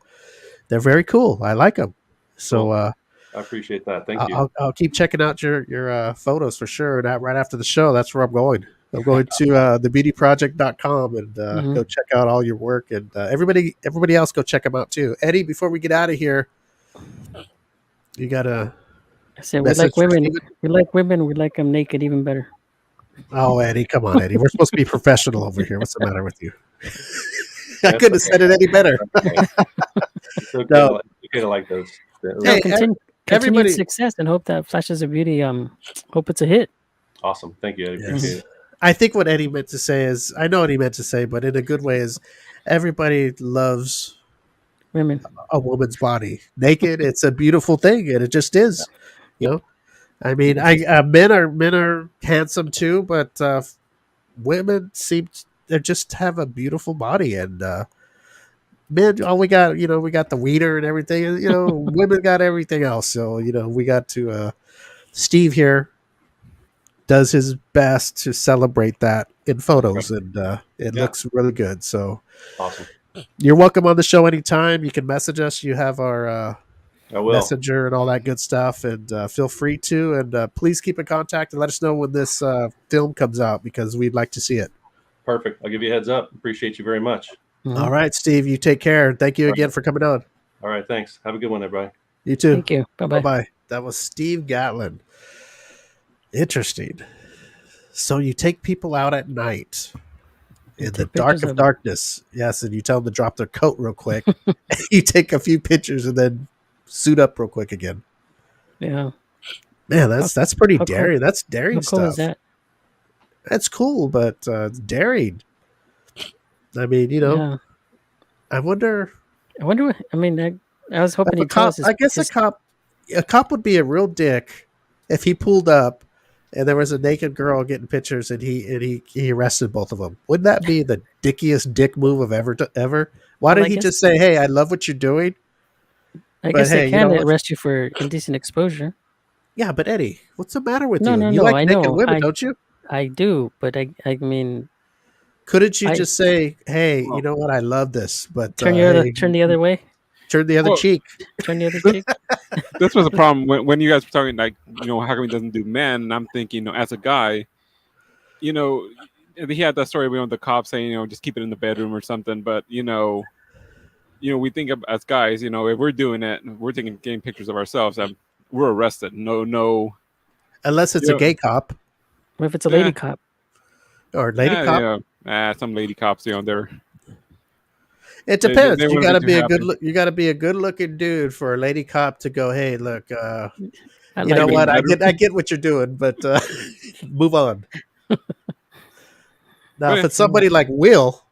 they're very cool. I like them. So I appreciate that. Thank you. I'll keep checking out your photos for sure. And right after the show, that's where I'm going. I'm going to thebeautyproject.com and go check out all your work. And everybody else, go check them out too. Eddie, before we get out of here, you got a I said we Message like women. Steven? We like women. We like them naked even better. Oh, Eddie, come on, Eddie. We're supposed to be professional over here. What's the matter with you? I couldn't have said it any better. It's okay, No. it's okay to like those. No, Hey, continued everybody- success and hope that Flashes of Beauty. Hope it's a hit. Awesome. Thank you. I Yes. appreciate it. I think what Eddie meant to say is, I know what he meant to say, but in a good way, is everybody loves Women. a woman's body naked. It's a beautiful thing, and it just is. You know, I mean, men are handsome too, but women they just have a beautiful body, and men, we got the wiener and everything. You know, women got everything else. So we got to Steve here does his best to celebrate that in photos, and it looks really good. So Awesome. you're welcome on the show anytime. You can message us. You have our I will. messenger and all that good stuff, and feel free to. And please keep in contact and let us know when this film comes out, because we'd like to see it. Perfect. I'll give you a heads up. Appreciate you very much. Mhm. All right, Steve, you take care. Thank you again for coming on. All right. Thanks. Have a good one, everybody. You too. Thank you. Bye Bye bye. bye. That was Steve Gatlin. Interesting. So you take people out at night in the take dark pictures of of them. darkness. Yes, and you tell them to drop their coat real quick. You take a few pictures and then suit up real quick again. Yeah. Man, that's pretty how cool- daring. That's daring How cool stuff. is that? That's cool, but it's daring. I mean, Yeah. I wonder. I wonder. I mean, I was hoping If a he'd tell cop, us. I guess a cop would be a real dick if he pulled up and there was a naked girl getting pictures, and he arrested both of them. Wouldn't that be the dickiest dick move of ever? Why Well, did I he guess- just say, "Hey, I love what you're doing"? I but guess hey, they you can know what? arrest you for indecent exposure. Yeah, but Eddie, what's the matter with No, you? no, You no, like I naked know. women, don't you? I do, but I mean, Couldn't you I- just say, "Hey, Well- you know what? I love this," but turn the other way. turn the other Well- cheek. Turn the other cheek. This was a problem when you guys were talking, like, how come he doesn't do men? And I'm thinking, as a guy, he had that story with the cops saying, just keep it in the bedroom or something. But we think of, as guys, if we're doing it, we're getting pictures of ourselves, and we're arrested. No. Unless it's a gay cop What if it's a lady Yeah. cop? or lady cop. Some lady cops, they're. It They- depends. they You wanna gotta make be you a good. happy. You gotta be a good-looking dude for a lady cop to go, "Hey, look, I you like know it. what? I better. get what you're doing, but move on." Now, if Yeah. it's somebody like Will,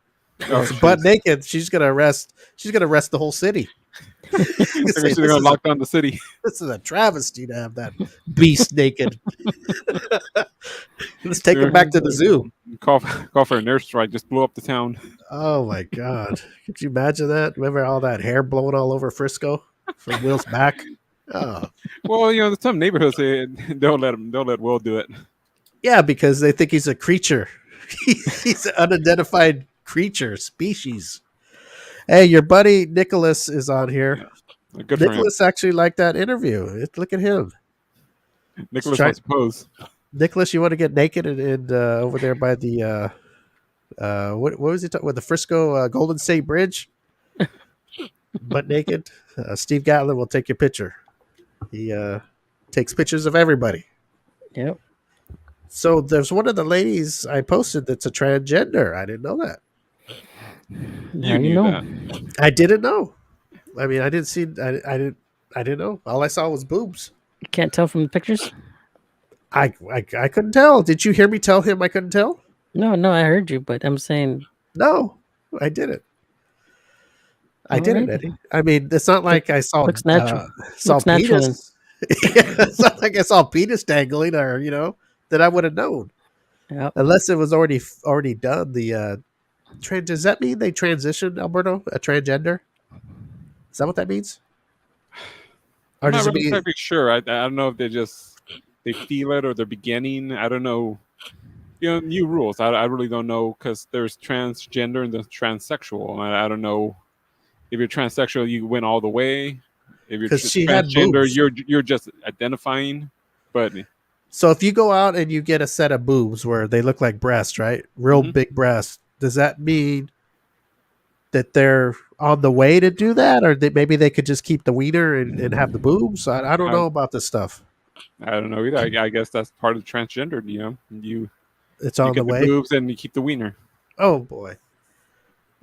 Oh, who's butt naked, she's gonna arrest the whole city. Say, They're gonna lock down the city. this is a travesty to have that beast naked. Let's take him back to the zoo. Call for an airstrike. Just blow up the town. Oh my god! Could you imagine that? Remember all that hair blowing all over Frisco from Will's back? Oh, Well, some neighborhoods they'll let Will do it. yeah, because they think he's a creature. He's an unidentified creature, species. Hey, your buddy Nicholas is on here. Good for him. Nicholas actually liked that interview. Look at him. Nicholas try- wants to pose. Nicholas, you want to get naked and over there by the what was he talking with the Frisco Golden State Bridge? Butt naked. Steve Gatlin will take your picture. He takes pictures of everybody. Yep. So there's one of the ladies I posted that's a transgender. I didn't know that. Now You knew know. that. I didn't know. I mean, I didn't see. I didn't know. All I saw was boobs. You can't tell from the pictures. I couldn't tell. Did you hear me tell him I couldn't tell? No, I heard you, but I'm saying No, I didn't. I All didn't, right. Eddie. I mean, it's not like I saw looks natural. saw Looks natural penis. Yeah, it's not like I saw penis dangling, or that I would have known, Yep. unless it was already done. The does that mean they transitioned, Alberto, a transgender? Is that what that means? Or I'm does not it really mean? exactly sure. I don't know if they feel it or they're beginning. I don't know. New rules. I really don't know, because there's transgender and there's transsexual. I don't know if you're transsexual, you went all the way. If you're 'Cause she had transgender, boobs. you're just identifying. But So if you go out and you get a set of boobs where they look like breasts, right? Real Mhm. big breasts, does that mean that they're on the way to do that, or that maybe they could just keep the wiener and have the boobs? I don't know about this stuff. I don't know either. I guess that's part of the transgendered. You It's on get the the way. boobs and you keep the wiener. Oh boy,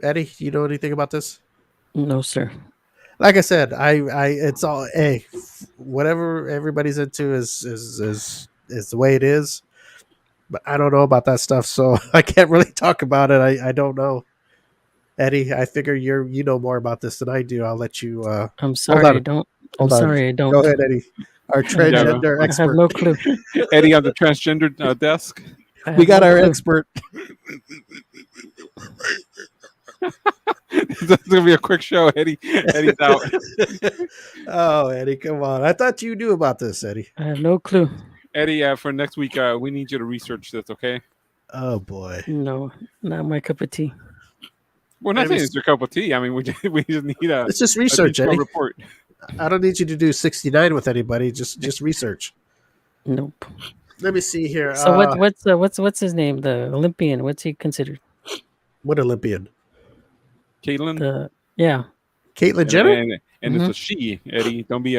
Eddie, you know anything about this? No, sir. Like I said, it's all whatever everybody's into is the way it is. But I don't know about that stuff, so I can't really talk about it. I don't know. Eddie, I figure you know more about this than I do. I'll let you. I'm sorry, on. I don't. I'm Hold on. sorry, I don't. Go ahead, Eddie. Our transgender I have expert. no clue. Eddie on the transgender desk. We got our expert. It's gonna be a quick show. Eddie's out. Oh, Eddie, come on! I thought you knew about this, Eddie. I have no clue. Eddie, for next week, we need you to research this, okay? Oh boy. No, not my cup of tea. We're not saying it's your cup of tea. I mean, we just need a. It's just research, a Eddie. report. I don't need you to do 69 with anybody. Just research. Nope. Let me see here. So what's his name? The Olympian. What's he considered? What Olympian? Caitlin. Yeah. Caitlyn Jenner. And it's a she. Eddie, don't be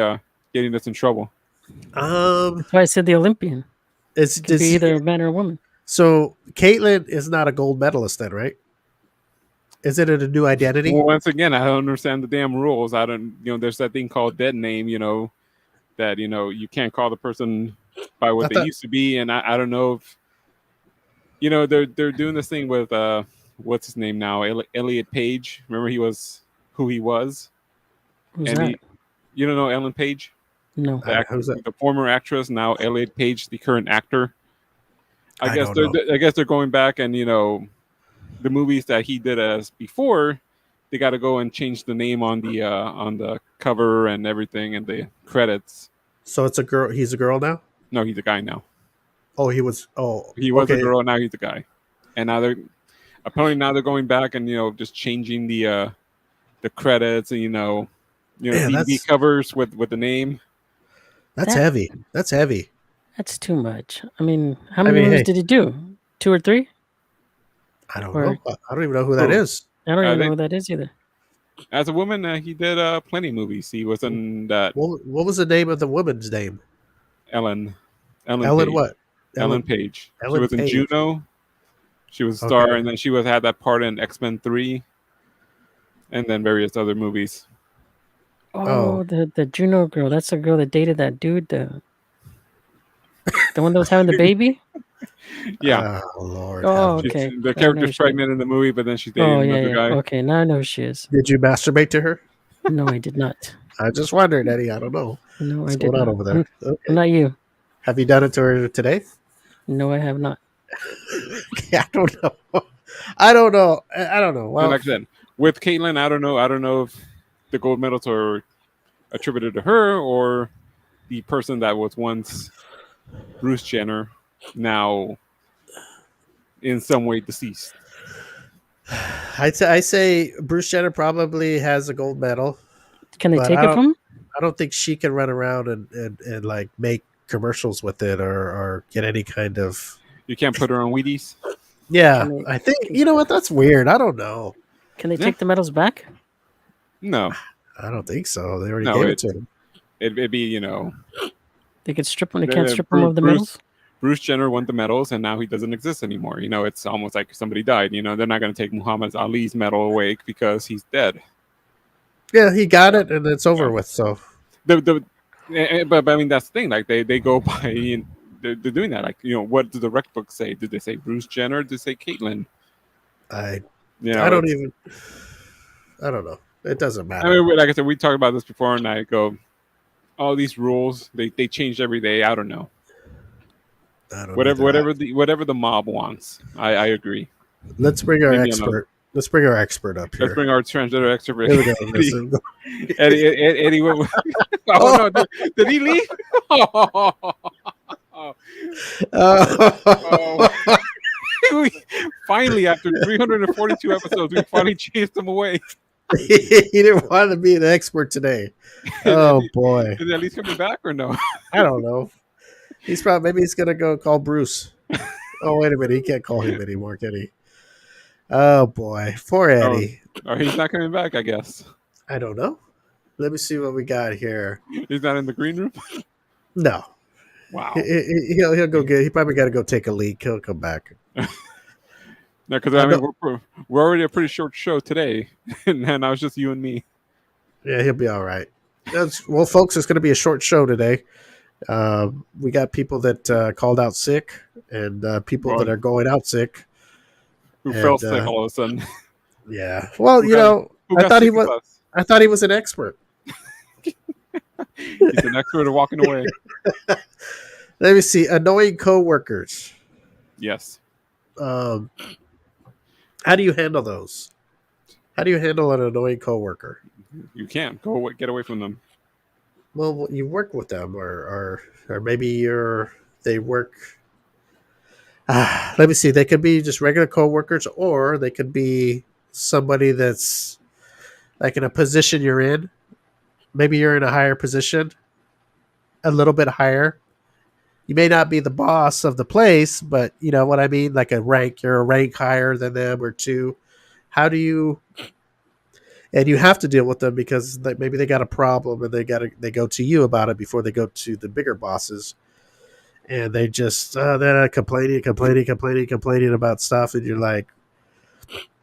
getting us in trouble. That's why I said the Olympian. It could be either a man or a woman. So Caitlyn is not a gold medalist, then, right? Is it a new identity? Well, once again, I don't understand the damn rules. I don't. There's that thing called dead name. That you can't call the person by what they used to be, and I don't know if they're doing this thing with what's his name now, Elliot Page. Remember who he was. Who's that? You don't know Ellen Page? No. The former actress, now Elliot Page, the current actor. I guess they're going back and the movies that he did as before. They got to go and change the name on the cover and everything and the credits. So it's a girl. He's a girl now. No, he's a guy now. Oh, he was. Oh, he was a girl. Now he's a guy. And now they're going back and just changing the credits and DVD covers with the name. That's heavy. That's heavy. That's too much. I mean, how many movies did he do? 2 or 3? I don't know. I don't even know who that is. I don't even know who that is either. As a woman, he did plenty of movies. He was in that. What was the name of the woman's name? Ellen Page. What? Ellen Page. Ellen she was Page. in Juno. She was a star, and then she had that part in X-Men 3, and then various other movies. Oh, the Juno girl. That's the girl that dated that dude. The one that was having the baby. Yeah. Oh Lord. Oh, okay. The character's pregnant in the movie, but then she's dating another guy. Okay, now I know who she is. Did you masturbate to her? No, I did not. I just wondered, Eddie. I don't know. No, What's I did going on not. over there? Okay. Not you. Have you done it to her today? No, I have not. I don't know. I don't know. Well, like I said, with Caitlyn, I don't know if the gold medals are attributed to her or the person that was once Bruce Jenner, now in some way deceased. I say Bruce Jenner probably has a gold medal. Can they take it from him? I don't think she can run around and like make commercials with it or get any kind of. You can't put her on Wheaties. Yeah, I think you know what. That's weird. I don't know. Can they take the medals back? No, I don't think so. They already gave it to him. It'd be They could strip them. They can't strip them of the medals. Bruce Jenner won the medals, and now he doesn't exist anymore. It's almost like somebody died. They're not going to take Muhammad Ali's medal away because he's dead. Yeah, he got it, and it's over with. So, but I mean that's the thing. Like they go by, they're doing that. Like what does the rec book say? Did they say Bruce Jenner? Did they say Caitlyn? I don't know. It doesn't matter. I mean, like I said, we talked about this before, and I go, all these rules they change every day. I don't know. Whatever the mob wants. I agree. Let's bring our expert. Let's bring our expert up here. Let's bring our transgender expert. Here we go. Eddie. Oh no! Did he leave? Finally, after 342 episodes, we finally chased him away. He didn't want to be an expert today. Oh boy! Is he at least coming back or no? I don't know. Maybe he's gonna go call Bruce. Oh wait a minute, he can't call him anymore, can he? Oh boy, poor Eddie. Oh, he's not coming back, I guess. I don't know. Let me see what we got here. He's not in the green room. No, Wow. He'll go get. He probably got to go take a leak. He'll come back. No, because I mean we're already a pretty short show today, and now it's just you and me. Yeah, he'll be all right. Well, folks, it's going to be a short show today. We got people that called out sick, and people that are going out sick. Who fell sick all of a sudden? Yeah. Well, I thought he was. I thought he was an expert. He's an expert at walking away. Let me see. Annoying coworkers. Yes. How do you handle those? How do you handle an annoying coworker? You can't get away from them. Well, you work with them, or maybe they work. Let me see. They could be just regular coworkers, or they could be somebody that's like in a position you're in. Maybe you're in a higher position, a little bit higher. You may not be the boss of the place, but you know what I mean? Like you're a rank higher than them or two. How do you, and you have to deal with them because maybe they got a problem and they go to you about it before they go to the bigger bosses. And they just, they're complaining about stuff. And you're like,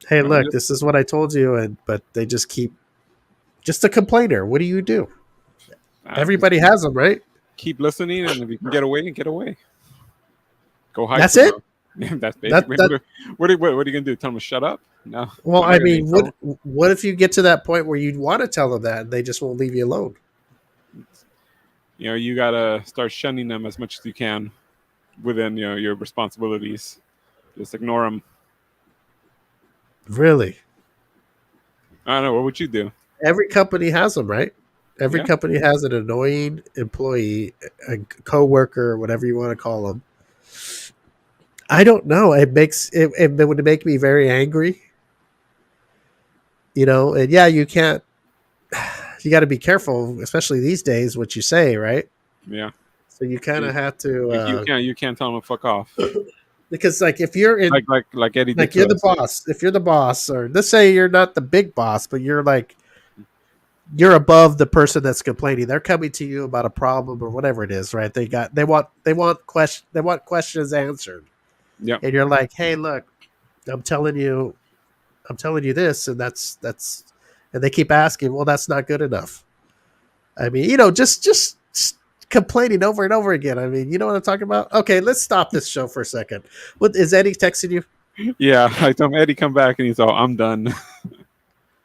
hey, look, this is what I told you. But they just keep, just a complainer. What do you do? Everybody has them, right? Keep listening, and if you can get away, get away. Go hide. That's it. That's basically. What are you gonna do? Tell them to shut up? No. Well, I mean, what if you get to that point where you want to tell them that and they just won't leave you alone? You gotta start shunning them as much as you can within your responsibilities. Just ignore them. Really? I don't know. What would you do? Every company has them, right? Every company has an annoying employee, a coworker, whatever you want to call them. I don't know. It would make me very angry. And you can't. You got to be careful, especially these days, what you say, right? Yeah. So you kind of have to. You can't tell them to fuck off. Because if you're in like Eddie, like you're the boss. If you're the boss, or let's say you're not the big boss, but you're above the person that's complaining. They're coming to you about a problem or whatever it is, right? They want questions answered. Yeah. And you're like, hey, look, I'm telling you this, and that's and they keep asking, well, that's not good enough. I mean, just complaining over and over again. I mean, you know what I'm talking about? Okay, let's stop this show for a second. What is Eddie texting you? Yeah, I told him Eddie come back, and he's all, I'm done.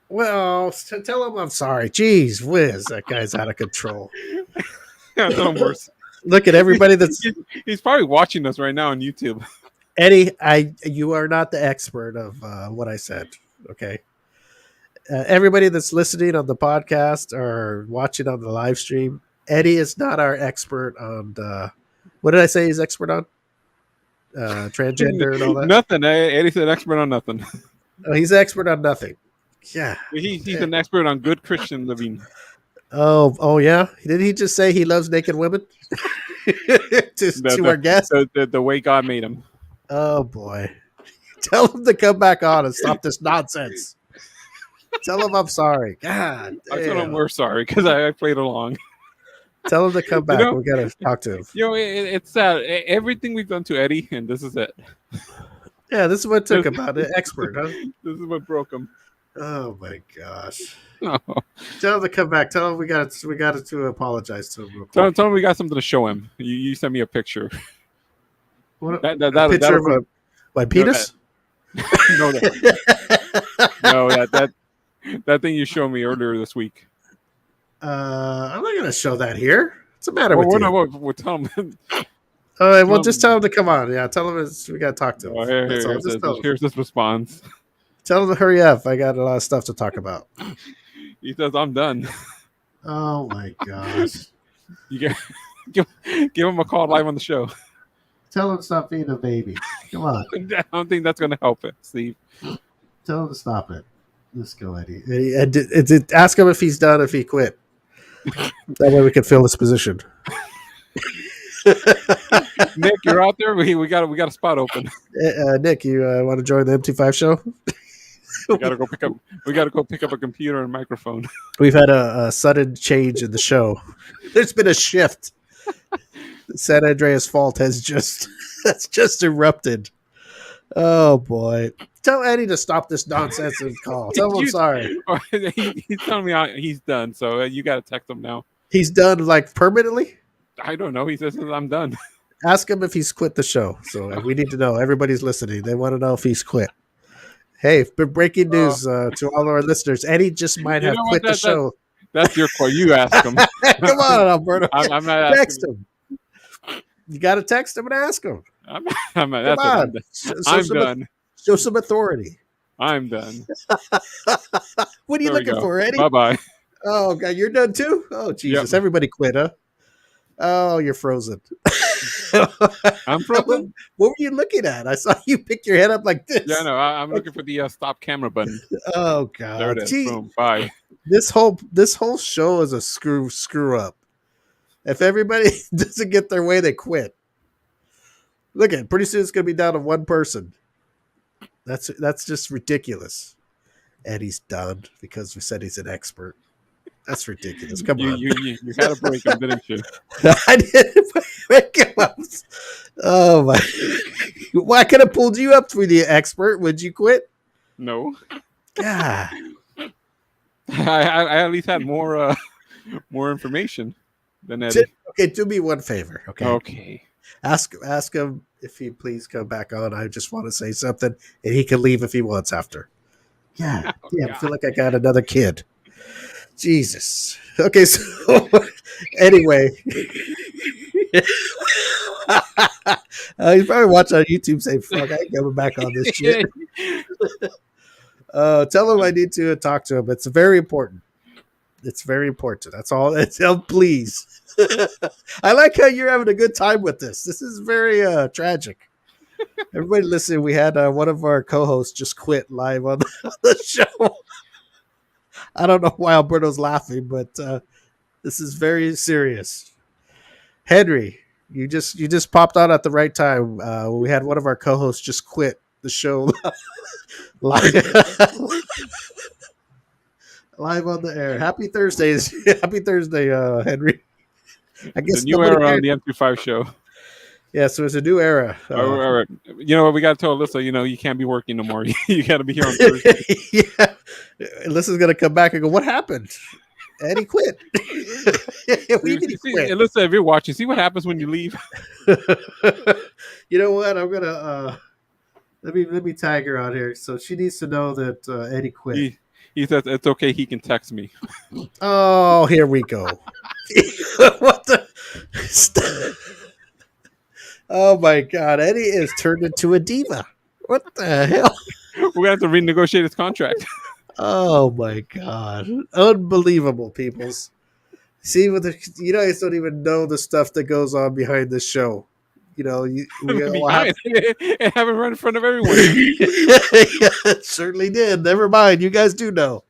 Well, tell him I'm sorry. Jeez whiz, that guy's out of control. Yeah, no worse. Look at everybody that's... He's probably watching us right now on YouTube. Eddie, you are not the expert of what I said, okay? Everybody that's listening on the podcast or watching on the live stream, Eddie is not our expert on... what did I say he's expert on? Transgender and all that? Nothing. Eddie's an expert on nothing. Oh, he's an expert on nothing. Yeah, he's an expert on good Christian living. Oh yeah. Did he just say he loves naked women? to our guest, the way God made him. Oh boy, tell him to come back on and stop this nonsense. Tell him I'm sorry. God, I told him we're sorry because I played along. Tell him to come back. We gotta talk to him. It's sad. Everything we've done to Eddie, and this is it. Yeah, this is what took about an expert, huh? This is what broke him. Oh my gosh! No. Tell him to come back. Tell him we got to apologize to him. Real quick. Tell him we got something to show him. You sent me a picture. What a picture of my penis? No, that thing you showed me earlier this week. I'm not going to show that here. What's the matter with you? We'll tell him. All right, well, just tell him to come on. Yeah, tell him we got to talk to him. Here's this response. Tell him to hurry up. I got a lot of stuff to talk about. He says, I'm done. Oh, my gosh. You give him a call live on the show. Tell him to stop being a baby. Come on. I don't think that's going to help it, Steve. Tell him to stop it. Let's go, Eddie. Ask him if he's done, if he quit. That way we can fill this position. Nick, you're out there. We got a spot open. Nick, you want to join the M25 show? We gotta go pick up a computer and microphone. We've had a sudden change in the show. There's been a shift. San Andreas fault has just that's just erupted. Oh boy! Tell Eddie to stop this nonsense and call. Tell him I'm sorry. He's telling me he's done. So you got to text him now. He's done like permanently. I don't know. He says I'm done. Ask him if he's quit the show. So we need to know. Everybody's listening. They want to know if he's quit. Hey, breaking news to all our listeners. Eddie just might have quit the show. That's your call. You ask him. Come on, Alberto. I'm not asking. Text him. You got to text him and ask him. I'm done. Show some authority. I'm done. What are you looking for, Eddie? Bye-bye. Oh, God, you're done too? Oh, Jesus. Yep. Everybody quit, huh? Oh, you're frozen. I'm frozen? What were you looking at? I saw you pick your head up like this. Yeah, no, I'm looking for the stop camera button. Oh, God. There it is. Boom. Bye. This whole show is a screw up. If everybody doesn't get their way, they quit. Look at it. Pretty soon it's going to be down to one person. That's just ridiculous. Eddie's done because we said he's an expert. That's ridiculous. Come on. You had to break him, didn't you? I didn't break him up. Oh, my. Well, I could have pulled you up for the expert. Would you quit? No. God. I at least had more information than Eddie. Okay, do me one favor. Okay. Ask him if he please come back on. I just want to say something, and he can leave if he wants after. Yeah, I feel like I got another kid. Jesus. Okay, so anyway, he's probably watching on YouTube saying, "Fuck, I ain't coming back on this shit." Tell him I need to talk to him. It's very important. It's very important. That's all. Please. I like how you're having a good time with this. This is very tragic. Everybody listen, we had one of our co-hosts just quit live on the show. I don't know why Alberto's laughing, but this is very serious. Henry, you just popped on at the right time. We had one of our co-hosts just quit the show live. Live on the air. Happy Thursdays. Happy Thursday, Henry. I guess the new era on the M25 show. Yeah, so it's a new era. All right. You know what? We got to tell Alyssa, you can't be working no more. You got to be here on Thursday. Yeah. Alyssa's going to come back and go, what happened? Eddie quit. We need to quit. Alyssa, if you're watching, see what happens when you leave. You know what? I'm going to let me tag her out here. So she needs to know that Eddie quit. He says it's okay. He can text me. Oh, here we go. What the? Oh my God! Eddie is turned into a diva. What the hell? We're gonna have to renegotiate his contract. Oh my God! Unbelievable, peoples. See what you guys don't even know the stuff that goes on behind the show. We all have and have it right in front of everyone. Yeah, it certainly did. Never mind. You guys do know.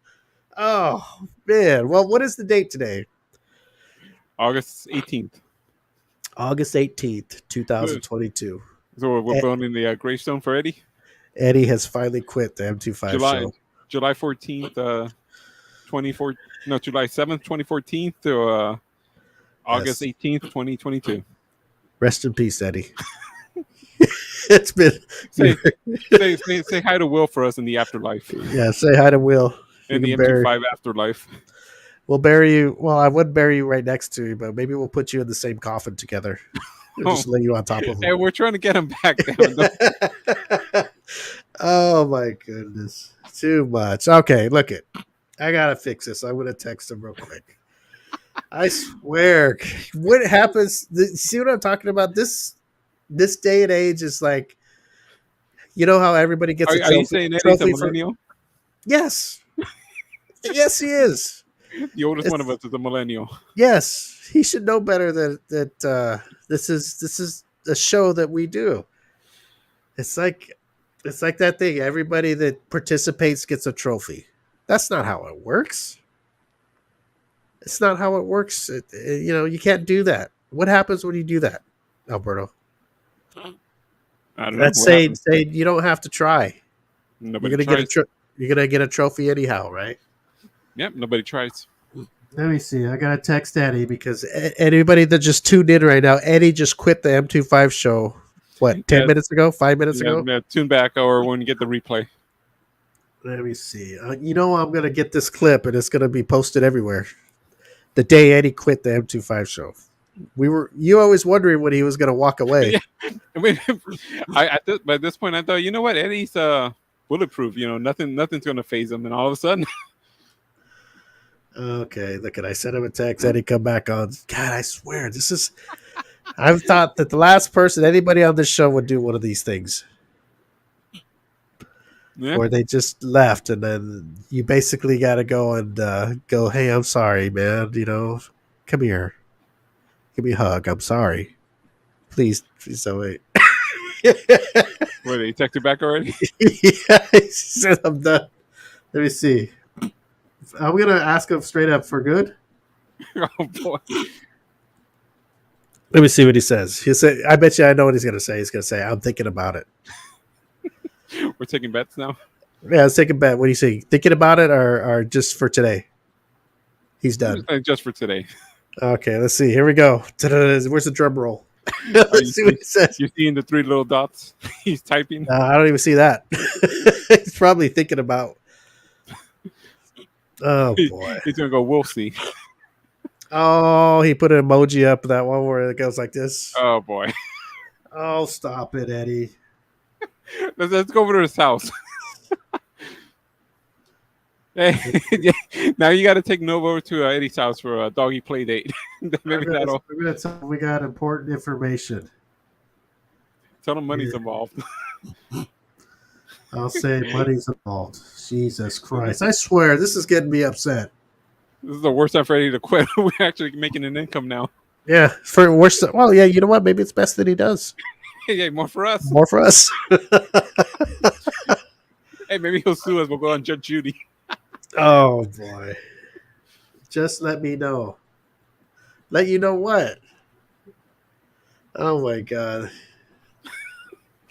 Oh, man. Well, what is the date today? August 18th. August 18th, 2022. So we're building the gravestone for Eddie? Eddie has finally quit the M25 show. July 14th, July 7th, 2014 to August 18th, 2022. Rest in peace, Eddie. It's been say hi to Will for us in the afterlife. Yeah, say hi to Will in the M25 afterlife. We'll bury you. Well, I would bury you right next to you, but maybe we'll put you in the same coffin together. We'll just lay you on top of him. Hey, we're trying to get him back down. Oh my goodness, too much. Okay, look it. I gotta fix this. I'm gonna text him real quick. I swear, what happens? See what I'm talking about? This day and age is like, you know how everybody gets a trophy. Are you saying Eddie's a millennial? Yes. Yes, he is. The oldest one of us is a millennial. Yes, he should know better that this is a show that we do. It's like that thing. Everybody that participates gets a trophy. That's not how it works. It's not how it works. You can't do that. What happens when you do that, Alberto? I don't know. Let's say you don't have to try. Nobody you're gonna get a trophy anyhow, right? Yep, nobody tries. Let me see. I gotta text Eddie because anybody that just tuned in right now, Eddie just quit the M25 show. What, 10 Yeah, minutes ago? 5 minutes yeah, ago? yeah, tune back or when you get the replay. Let me see. I'm gonna get this clip and it's gonna be posted everywhere. The day Eddie quit the M25 show. You always wondering when he was gonna walk away. Yeah. I mean, by this point I thought, you know what, Eddie's bulletproof. You know, nothing's gonna phase him, and all of a sudden, Okay, look at I sent him a text. Eddie, come back on. God, I swear this is. I've thought that the last person anybody on this show would do one of these things. yeah. Or they just left, and then you basically got to go and go, hey, I'm sorry, man. Come here. Give me a hug. I'm sorry. Please don't wait. What, he texted back already? Yeah, he said I'm done. Let me see. I'm going to ask him straight up for good. Oh boy. Let me see what he says. He'll say, I bet you I know what he's going to say. He's going to say, I'm thinking about it. We're taking bets now. Yeah, let's take a bet. What do you say? Thinking about it or just for today? He's done. Just for today. Okay, let's see. Here we go. Ta-da. Where's the drum roll? Let's see what he says. You're seeing the 3 little dots? He's typing. I don't even see that. He's probably thinking about. Oh boy. He's gonna go, we'll see. Oh, he put an emoji up, that one where it goes like this. Oh boy. Oh, stop it, Eddie. Let's go over to his house. Hey, now you got to take Nova over to Eddie's house for a doggy play date. Maybe that'll. I'm gonna tell him we got important information. Tell him money's involved. I'll say money's involved. Jesus Christ! I swear this is getting me upset. This is the worst time for Eddie to quit. We're actually making an income now. Yeah, for worse. Well, yeah, you know what? Maybe it's best that he does. Yeah, more for us. More for us. Hey, maybe he'll sue us. We'll go on Judge Judy. Oh boy! Just let me know. Let you know what? Oh my god!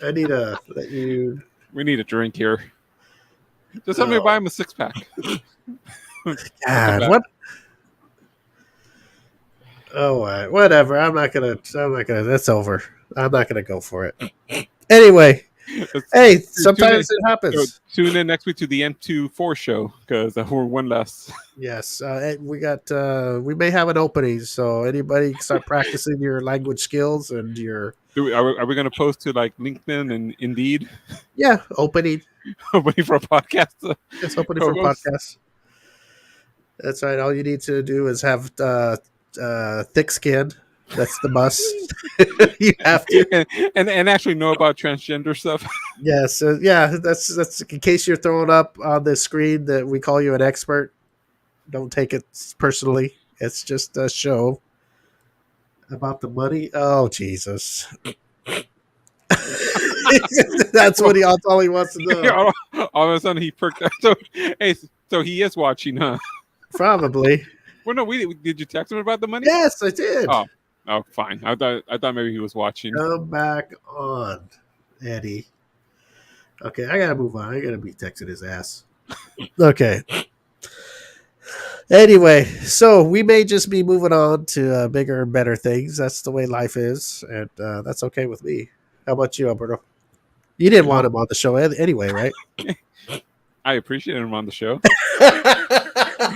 I need to let you. We need a drink here. Just help me buy him a 6-pack. God, what? Oh, whatever. I'm not gonna. That's over. I'm not gonna go for it. Anyway, hey, sometimes it happens. Tune in next week to the M24 show because we're one less. Yes, we got. We may have an opening, so anybody can start practicing your language skills and your. Are we going to post to like LinkedIn and Indeed? Yeah, opening. Opening for a podcast. It's opening for a podcast. That's right. All you need to do is have thick skin. That's the must. You have to, and actually know about transgender stuff. Yes, yeah. That's in case you're throwing up on the screen that we call you an expert. Don't take it personally. It's just a show about the money. Oh Jesus! That's what all he wants to know. All of a sudden he perked up. So he is watching, huh? Probably. Well, no. Did you text him about the money? Yes, I did. Oh, fine. I thought maybe he was watching. Come back on, Eddie. Okay, I gotta move on. I gotta be texting his ass. Okay. Anyway, so we may just be moving on to bigger and better things. That's the way life is, and that's okay with me. How about you, Alberto? You didn't want him on the show anyway, right? I appreciate him on the show.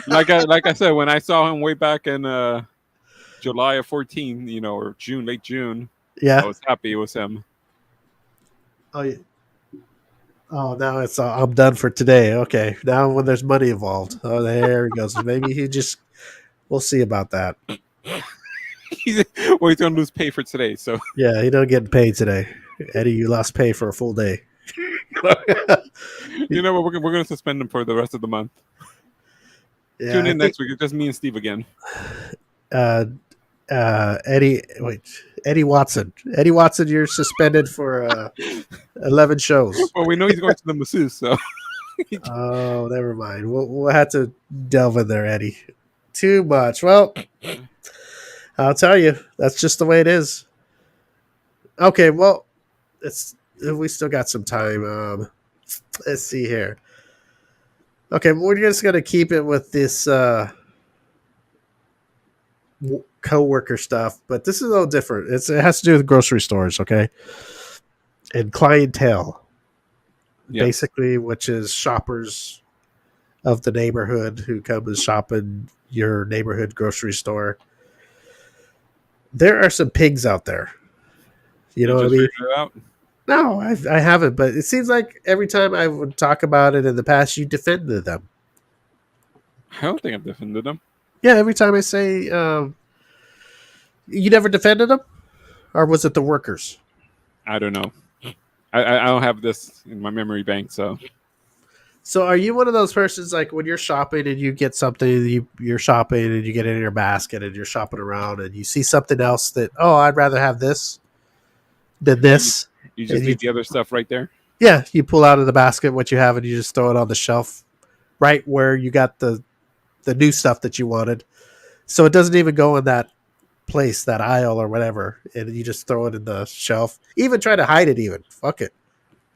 like I said, when I saw him way back in July of 14, or late June, yeah, I was happy it was him. Oh, yeah. Oh, now it's I'm done for today. Okay, now when there's money involved, there he goes. Maybe we'll see about that. He's gonna lose pay for today. So yeah, he don't get paid today. Eddie, you lost pay for a full day. You know what? We're gonna suspend him for the rest of the month. Yeah, tune in next week. It's just me and Steve again. Eddie Watson. Eddie Watson, you're suspended for 11 shows. Well, we know he's going to the masseuse, so. Oh, never mind. We'll have to delve in there, Eddie. Too much. Well, I'll tell you, that's just the way it is. Okay, well, we still got some time. Let's see here. Okay, we're just gonna keep it with this co-worker stuff, but this is a little different. It has to do with grocery stores, okay, and clientele, basically, which is shoppers of the neighborhood who come and shop in your neighborhood grocery store. There are some pigs out there. You know what I mean? No, I haven't, but it seems like every time I would talk about it in the past, you defended them. I don't think I've defended them. Yeah, every time I say, you never defended them, or was it the workers? I don't know. I don't have this in my memory bank, so. So are you one of those persons like when you're shopping and you get something, you're shopping and you get it in your basket and you're shopping around and you see something else that, oh, I'd rather have this than this. You just leave the other stuff right there? Yeah, you pull out of the basket what you have and you just throw it on the shelf right where you got the new stuff that you wanted. So it doesn't even go in that place, that aisle or whatever, and you just throw it in the shelf. Even try to hide it even. Fuck it.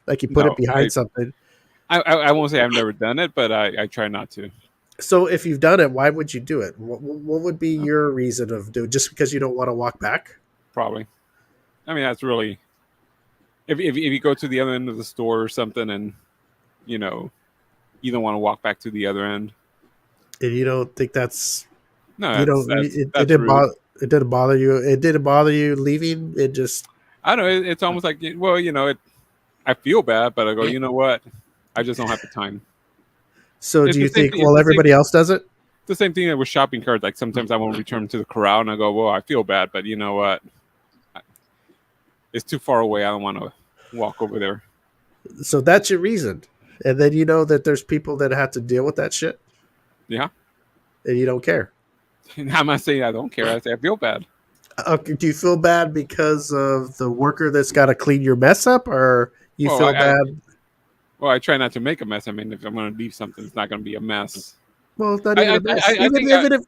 Like you put it behind something. I won't say I've never done it, but I try not to. So if you've done it, why would you do it? What would be your reason of doing? Just because you don't want to walk back? Probably. I mean, that's really. If you go to the other end of the store or something, and you don't want to walk back to the other end, and you don't think that's no, it didn't bother you. It didn't bother you leaving. It just I don't know. It's almost like I feel bad, but I go, you know what? I just don't have the time. So do you think, well, everybody else does it? The same thing with shopping carts. Like sometimes I won't return to the corral and I go, well, I feel bad, but you know what? It's too far away. I don't want to walk over there. So that's your reason. And then you know that there's people that have to deal with that shit. Yeah. And you don't care. I'm not saying I don't care. I say I feel bad. Okay. Do you feel bad because of the worker that's got to clean your mess up, or you feel bad? Well, I try not to make a mess. I mean, if I'm going to leave something, it's not going to be a mess. Well, it's not even a mess. Even if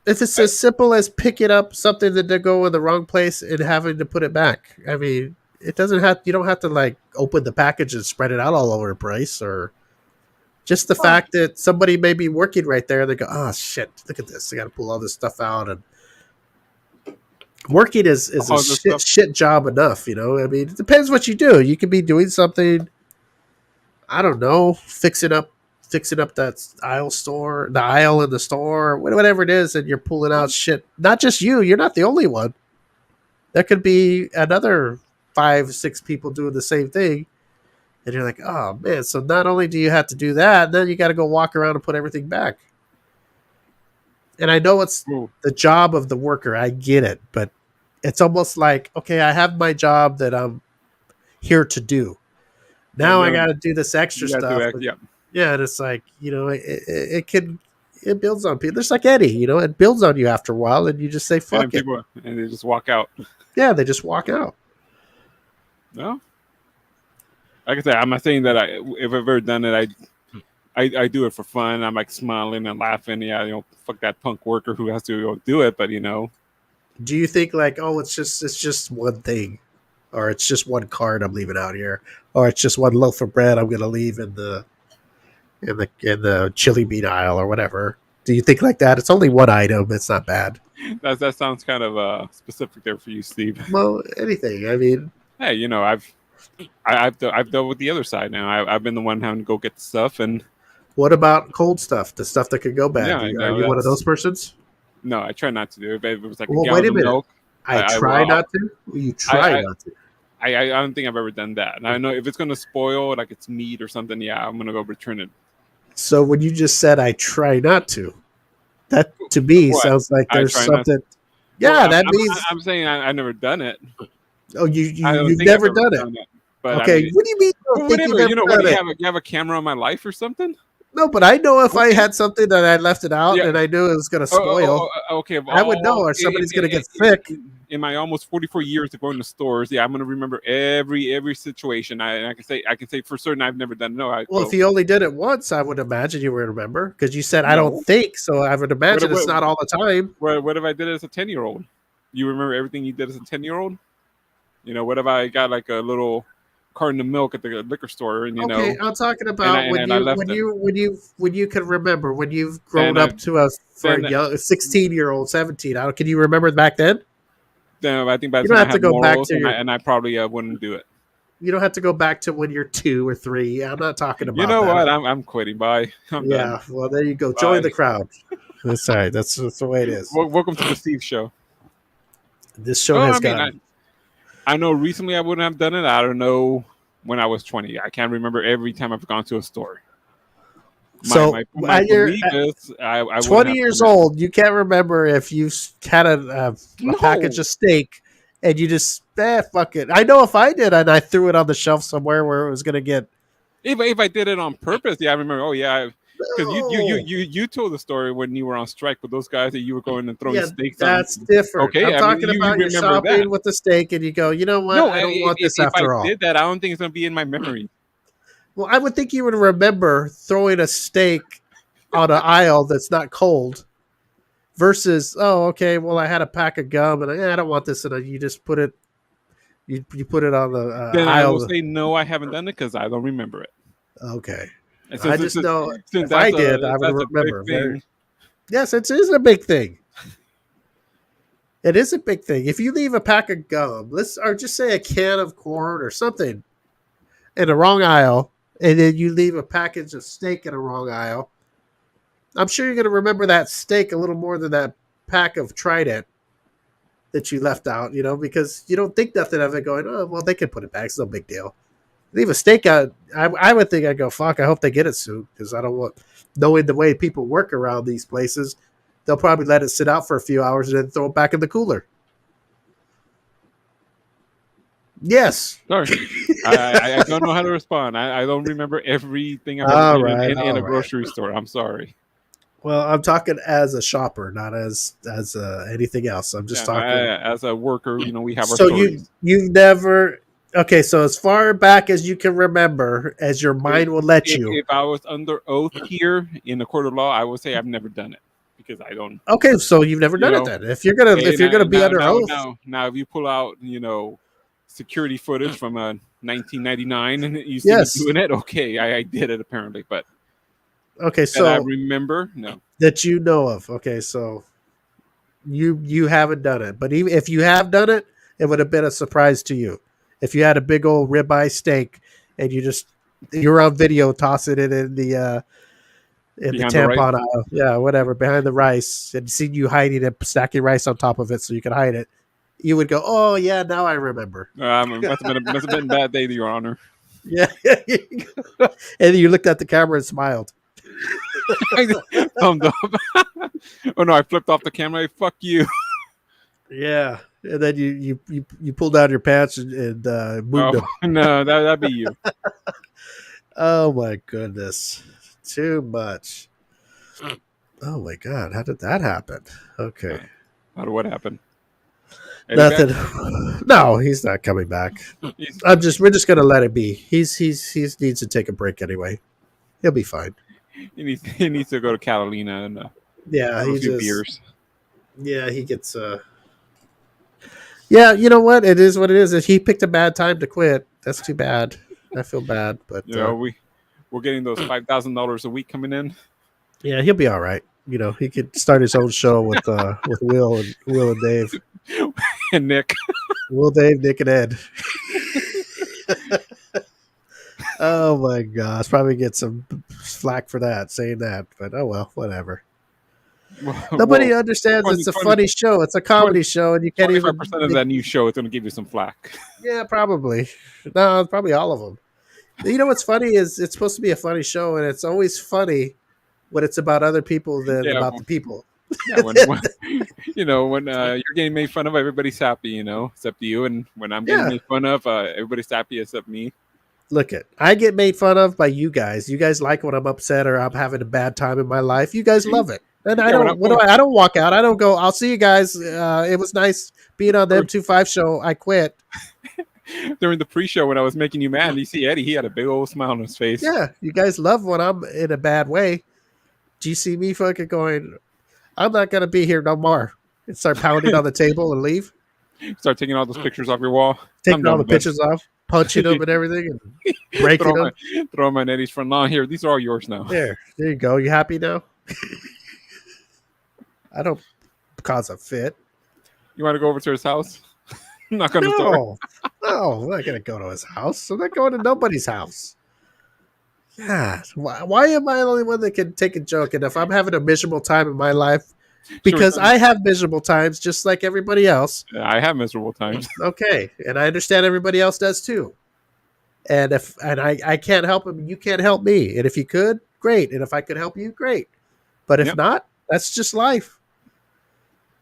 it's as simple as picking up something that they go in the wrong place and having to put it back. I mean, it doesn't have. You don't have to like open the package and spread it out all over the place, or just the fact that somebody may be working right there. They go, oh shit, look at this. I got to pull all this stuff out, and working is a shit job enough. You know, I mean, it depends what you do. You could be doing something. I don't know, fixing up that the aisle in the store, whatever it is, and you're pulling out shit. Not just you. You're not the only one. There could be another 5-6 people doing the same thing. And you're like, oh, man. So not only do you have to do that, then you got to go walk around and put everything back. And I know it's the job of the worker. I get it. But it's almost like, okay, I have my job that I'm here to do. Now I got to do this extra stuff. Yeah, and it's like, it builds on people. It's like Eddie, it builds on you after a while, and you just say, fuck it. And they just walk out. Yeah, they just walk out. No. Like I said, I'm not saying that if I've ever done it, I do it for fun. I'm like smiling and laughing. Yeah, fuck that punk worker who has to go do it, but Do you think like, oh, it's just one thing? Or it's just one card I'm leaving out here, or it's just one loaf of bread I'm going to leave in the chili bean aisle or whatever. Do you think like that? It's only one item. It's not bad. That sounds kind of specific there for you, Steve. Well, anything. I mean, hey, I've dealt with the other side now. I've been the one having to go get the stuff. And what about cold stuff? The stuff that could go bad. Yeah, are you one of those persons? No, I try not to do it. If it was like a gallon of milk. I try not to. You try not to. I don't think I've ever done that. And I know if it's going to spoil, like it's meat or something, yeah, I'm going to go return it. So when you just said I try not to, that to me sounds like there's something. Yeah, that means I'm saying I've never done it. Oh, you've never done it. But okay, I mean, what do you mean? Whatever. You have a camera on my life or something? No, but I know if I had something that I left it out and I knew it was going to spoil. Okay, I would know, or somebody's going to get sick. In my almost 44 years of going to stores, I'm going to remember every situation. I can say for certain I've never done. If you only did it once, I would imagine you would remember because you said I don't think. So I would imagine it's not all the time. What if I did it as a 10-year-old? You remember everything you did as a 10-year-old? What if I got like a little carton of milk at the liquor store, and Okay, I'm talking about when you can remember when you've grown up to a 16-year-old, 17. Can you remember back then? Then I think by the You don't time I have to had go back morals, to and I probably wouldn't do it. You don't have to go back to when you're 2 or 3. I'm not talking about. You know that. what? I'm quitting. Bye. I'm done. Well, there you go. Bye. Join the crowd. That's all right. That's the way it is. Welcome to the Steve Show. This show has gone. I know recently I wouldn't have done it. I don't know when I was 20. I can't remember every time I've gone to a store. My belief is I 20 years old, you can't remember if you had a package of steak and you just fuck it. I know if I did and I threw it on the shelf somewhere where it was going to get. If I did it on purpose, I remember. Oh yeah, because you told the story when you were on strike with those guys that you were going and throwing steaks. That's different. Okay, I'm talking about you shopping with the steak and you go, you know what? No, I don't want this after all. If I did that, I don't think it's going to be in my memory. Well, I would think you would remember throwing a steak on an aisle that's not cold versus, oh, okay, well, I had a pack of gum and I don't want this, and you just put it. You put it on the then aisle. I will say no, I haven't done it because I don't remember it. Okay. I just know if I did, I would remember. Yes, it is a big thing. It is a big thing. If you leave a pack of gum, or just say a can of corn or something in the wrong aisle, and then you leave a package of steak in the wrong aisle, I'm sure you're going to remember that steak a little more than that pack of Trident that you left out, because you don't think nothing of it going, oh, well, they can put it back. It's no big deal. Leave a steak out. I would think I'd go, fuck, I hope they get it soon because I don't want, knowing the way people work around these places, they'll probably let it sit out for a few hours and then throw it back in the cooler. Yes. Sorry. I don't know how to respond. I don't remember everything I've ever done in a grocery store. I'm sorry. Well, I'm talking as a shopper, not as anything else. I'm just talking as a worker. We have our so stories. you never. Okay, so as far back as you can remember, as your mind will let you. If I was under oath here in the court of law, I would say I've never done it because I don't. Okay, so you've never done it then. If you're gonna be under oath. Now, if you pull out, security footage from 1999 and you see me doing it, okay, I did it apparently, but. Okay, so I remember no that you know of. Okay, so you haven't done it, but even if you have done it, it would have been a surprise to you. If you had a big old ribeye steak and you're on video tossing it in the tampon aisle, whatever, behind the rice, and see you hiding it, stacking rice on top of it so you can hide it, you would go, oh yeah, now I remember. Must have been a bad day, Your Honor. Yeah, and you looked at the camera and smiled. Thumbed up. Oh no, I flipped off the camera. Fuck you. Yeah, and then you pulled down your pants and moved them. No, that'd be you. Oh my goodness, too much. Oh my god, how did that happen? Okay, what happened? Nothing. No, he's not coming back. We're just gonna let it be. He needs to take a break anyway. He'll be fine. He needs to go to Catalina and have a few beers. Yeah, he gets. Yeah, you know what? It is what it is. If he picked a bad time to quit, that's too bad. I feel bad, but we're getting those $5,000 a week coming in. Yeah, he'll be all right. He could start his own show with Will and Dave and Nick. Will, Dave, Nick, and Ed. Oh my gosh, probably get some flack for saying that, but oh well, whatever. Nobody understands it's a funny show. It's a comedy show, and you can't even. 25% of that new show is going to give you some flack. Yeah, probably. No, probably all of them. You know what's funny is it's supposed to be a funny show, and it's always funny when it's about other people than about the people. Yeah, when you're getting made fun of, everybody's happy, except you, and when I'm getting made fun of, everybody's happy except me. Look I get made fun of by you guys. You guys like when I'm upset or I'm having a bad time in my life. You guys love it. And I don't walk out. I don't go, I'll see you guys. It was nice being on the M25 show. I quit. During the pre-show when I was making you mad, you see Eddie, he had a big old smile on his face. Yeah, you guys love when I'm in a bad way. Do you see me fucking going, I'm not going to be here no more, and start pounding on the table and leave? Start taking all those pictures off your wall. Taking all the pictures off. punching them and everything and breaking them. Throw them on Eddie's front lawn. Here, these are all yours now. There you go. You happy now? I don't cause a fit. You want to go over to his house? Knock on the door. No, I'm not gonna go to his house. I'm not going to nobody's house. Yeah, why am I the only one that can take a joke? And if I'm having a miserable time in my life, because I have miserable times just like everybody else. Yeah, I have miserable times. Okay, and I understand everybody else does too. And I can't help him, you can't help me. And if you could, great. And if I could help you, great. But if not, that's just life.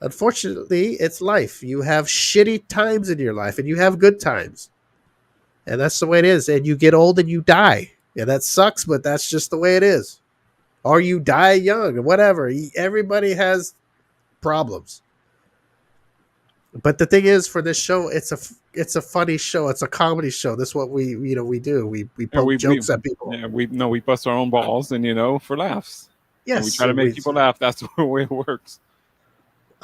Unfortunately, it's life. You have shitty times in your life and you have good times. And that's the way it is. And you get old and you die. And that sucks, but that's just the way it is. Or you die young or whatever. Everybody has problems. But the thing is, for this show, it's a funny show. It's a comedy show. That's what we do. We poke jokes at people. Yeah, we bust our own balls and for laughs. Yes, and we try to make people laugh. That's the way it works.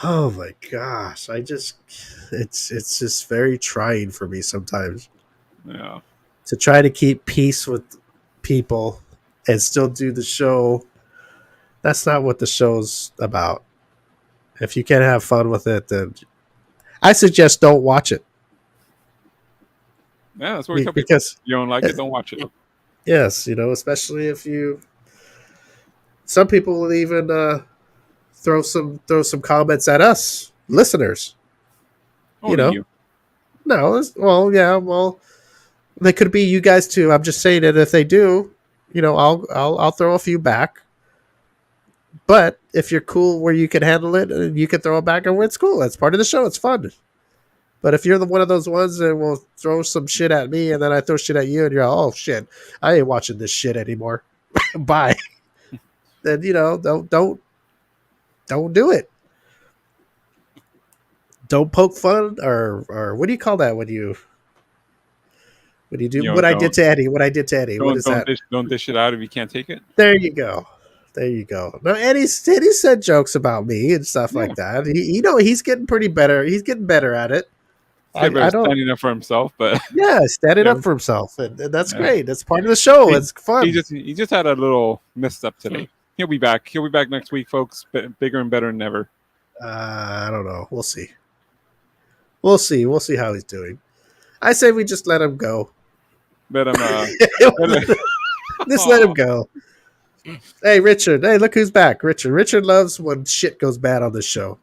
Oh my gosh, it's just very trying for me sometimes. Yeah. To try to keep peace with people and still do the show. That's not what the show's about. If you can't have fun with it, then I suggest don't watch it. Yeah, that's what we tell people. Because you don't like it, don't watch it. Yes, especially if some people will even throw some comments at us, listeners. You. No, well, they could be you guys too. I'm just saying that if they do, I'll throw a few back. But if you're cool where you can handle it, you can throw it back and it's cool. That's part of the show. It's fun. But if you're one of those ones that will throw some shit at me and then I throw shit at you and you're like, oh shit, I ain't watching this shit anymore. Bye. Then don't do it. Don't poke fun or what do you call that when you do what I did to Eddie? What I did to Eddie. What is that? Don't dish it out if you can't take it. There you go. Now Eddie said jokes about me and stuff like that. He's getting pretty better. He's getting better at it. I don't standing up for himself, but standing up for himself, and that's great. That's part of the show. It's fun. He just had a little misstep today. He'll be back. He'll be back next week, folks. Bigger and better than ever. I don't know. We'll see. We'll see how he's doing. I say we just let him go. Let him. Just let him go. Hey, Richard. Hey, look who's back. Richard. Richard loves when shit goes bad on this show.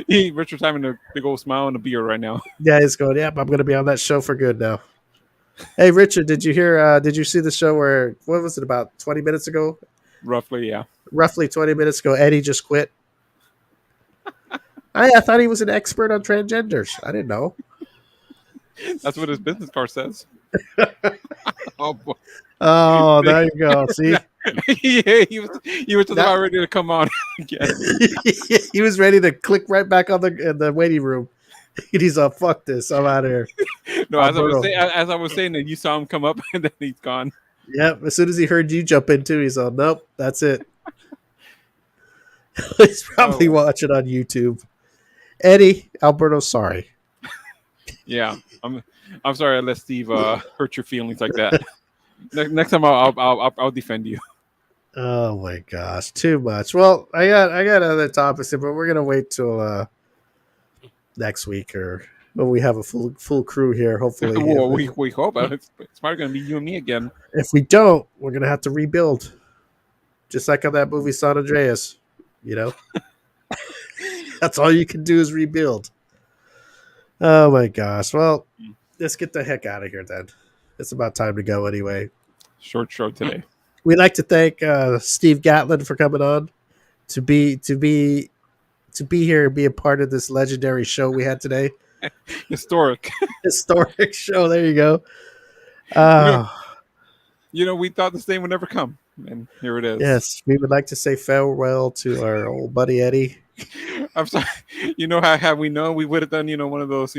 Richard's having a big old smile and a beer right now. Yeah, he's going, yep, I'm going to be on that show for good now. Hey, Richard, did you see the show where, what was it, about 20 minutes ago? Roughly, yeah. Roughly 20 minutes ago, Eddie just quit. I thought he was an expert on transgenders. I didn't know. That's what his business card says. Oh, boy. Oh, there you go. See? Yeah, he was just about ready to come on again. He was ready to click right back on the waiting room. He's all, fuck this. I'm out of here. No, as I was saying that you saw him come up and then he's gone. Yep. As soon as he heard you jump in too, he's all, nope, that's it. He's probably watching on YouTube. Eddie, Alberto's sorry. Yeah, I'm sorry I let Steve hurt your feelings like that. Next time I'll defend you. Oh my gosh, too much. Well, I got other topics, but we're gonna wait till next week or when we have a full crew here. Hopefully, well, we hope it's probably gonna be you and me again. If we don't, we're gonna have to rebuild, just like on that movie San Andreas. That's all you can do is rebuild. Oh my gosh. Well, let's get the heck out of here then. It's about time to go anyway. Short show today. We'd like to thank Steve Gatlin for coming on to be here and be a part of this legendary show we had today. Historic show. There you go. We thought this day would never come, and here it is. Yes, we would like to say farewell to our old buddy Eddie. I'm sorry. How have we known we would have done? One of those.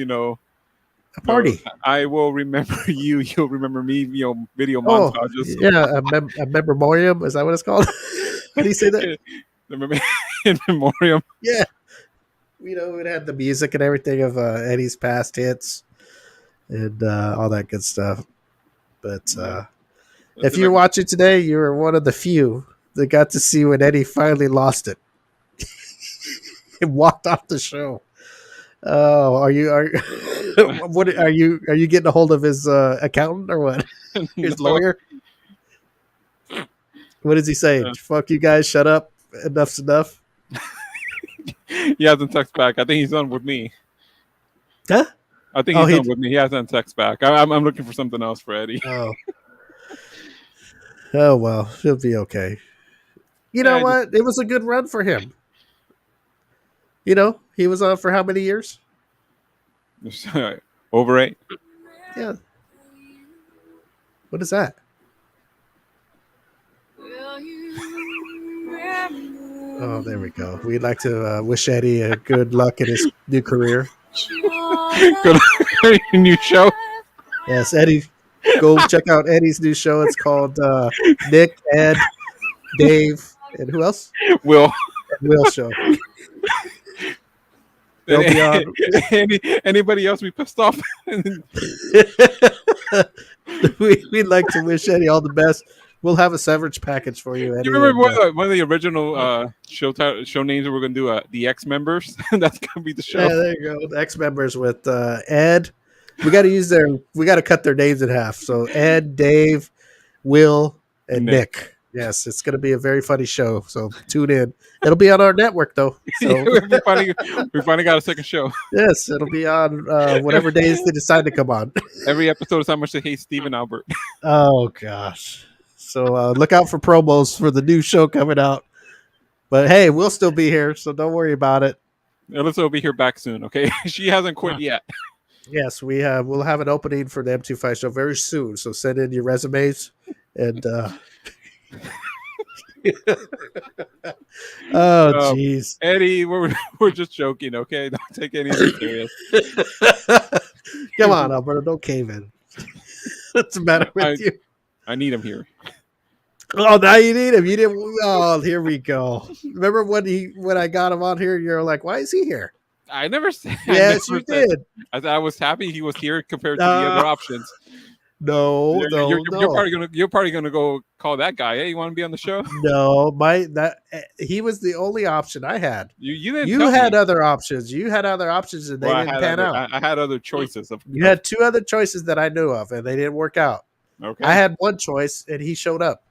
A party. I will remember you. You'll remember me. Video montages. Yeah, a memoriam. Is that what it's called? How do you say that? In memoriam. Yeah. It had the music and everything of Eddie's past hits. and all that good stuff. But That's if you're watching today, you're one of the few that got to see when Eddie finally lost it and walked off the show. Oh, what are you getting a hold of his accountant or what? His lawyer? What does he say? Fuck you guys, shut up. Enough's enough. He hasn't texted back. I think he's done with me. Huh? I think he's done with me. He hasn't texted back. I'm looking for something else for Eddie. Oh well, he'll be okay. You know what? It was a good run for him. You know, he was on for how many years? Over 8. Yeah. What is that? Oh, there we go. We'd like to wish Eddie a good luck in his new career. Good new show. Yes, Eddie. Go check out Eddie's new show. It's called Nick, Ed, Dave, and who else? Will. And Will Show. They'll be on. Anybody else we pissed off? We'd like to wish Eddie all the best. We'll have a severance package for you, Eddie. You remember one of the original show names that we're going to do? The X members. That's going to be the show. Yeah, there you go. The X members with Ed. We got to cut their names in half. So Ed, Dave, Will, and Nick. Yes, it's going to be a very funny show. So tune in. It'll be on our network, though. So. we finally got a second show. Yes, it'll be on whatever days they decide to come on. Every episode is how much they hate Steve and Albert. Oh, gosh. So look out for promos for the new show coming out. But, hey, we'll still be here, so don't worry about it. Alyssa will be here back soon, okay? She hasn't quit yet. Yes, we'll have an opening for the M25 show very soon. So send in your resumes and oh jeez. Eddie, we're just joking, okay? Don't take anything serious. Come on, Alberto, don't cave in. What's the matter with you? I need him here. Oh, now you need him. You didn't. Oh, here we go. Remember when I got him on here? You're like, why is he here? I never said. Yes, you did. I was happy he was here compared to the other options. No, you're probably gonna go call that guy. Hey, you want to be on the show? No, he was the only option I had. You had other options. You had other options, and they didn't pan out. I had other choices. You had 2 other choices that I knew of, and they didn't work out. Okay. I had one choice, and he showed up.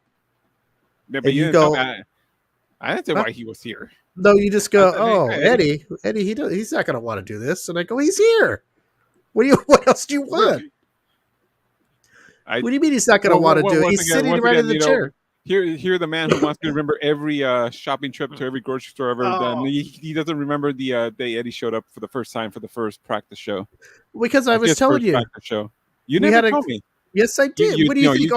Yeah, but you go. I didn't say why he was here. No, you just go, Eddie, he's not going to want to do this. And I go, he's here. What else do you want? What do you mean he's not going to want to do it? He's sitting right in the chair. Here, the man who wants to remember every shopping trip to every grocery store I've ever done. He doesn't remember the day Eddie showed up for the first time for the first practice show. Because I was telling you. Show. You never told me. Yes, I did. What do you think?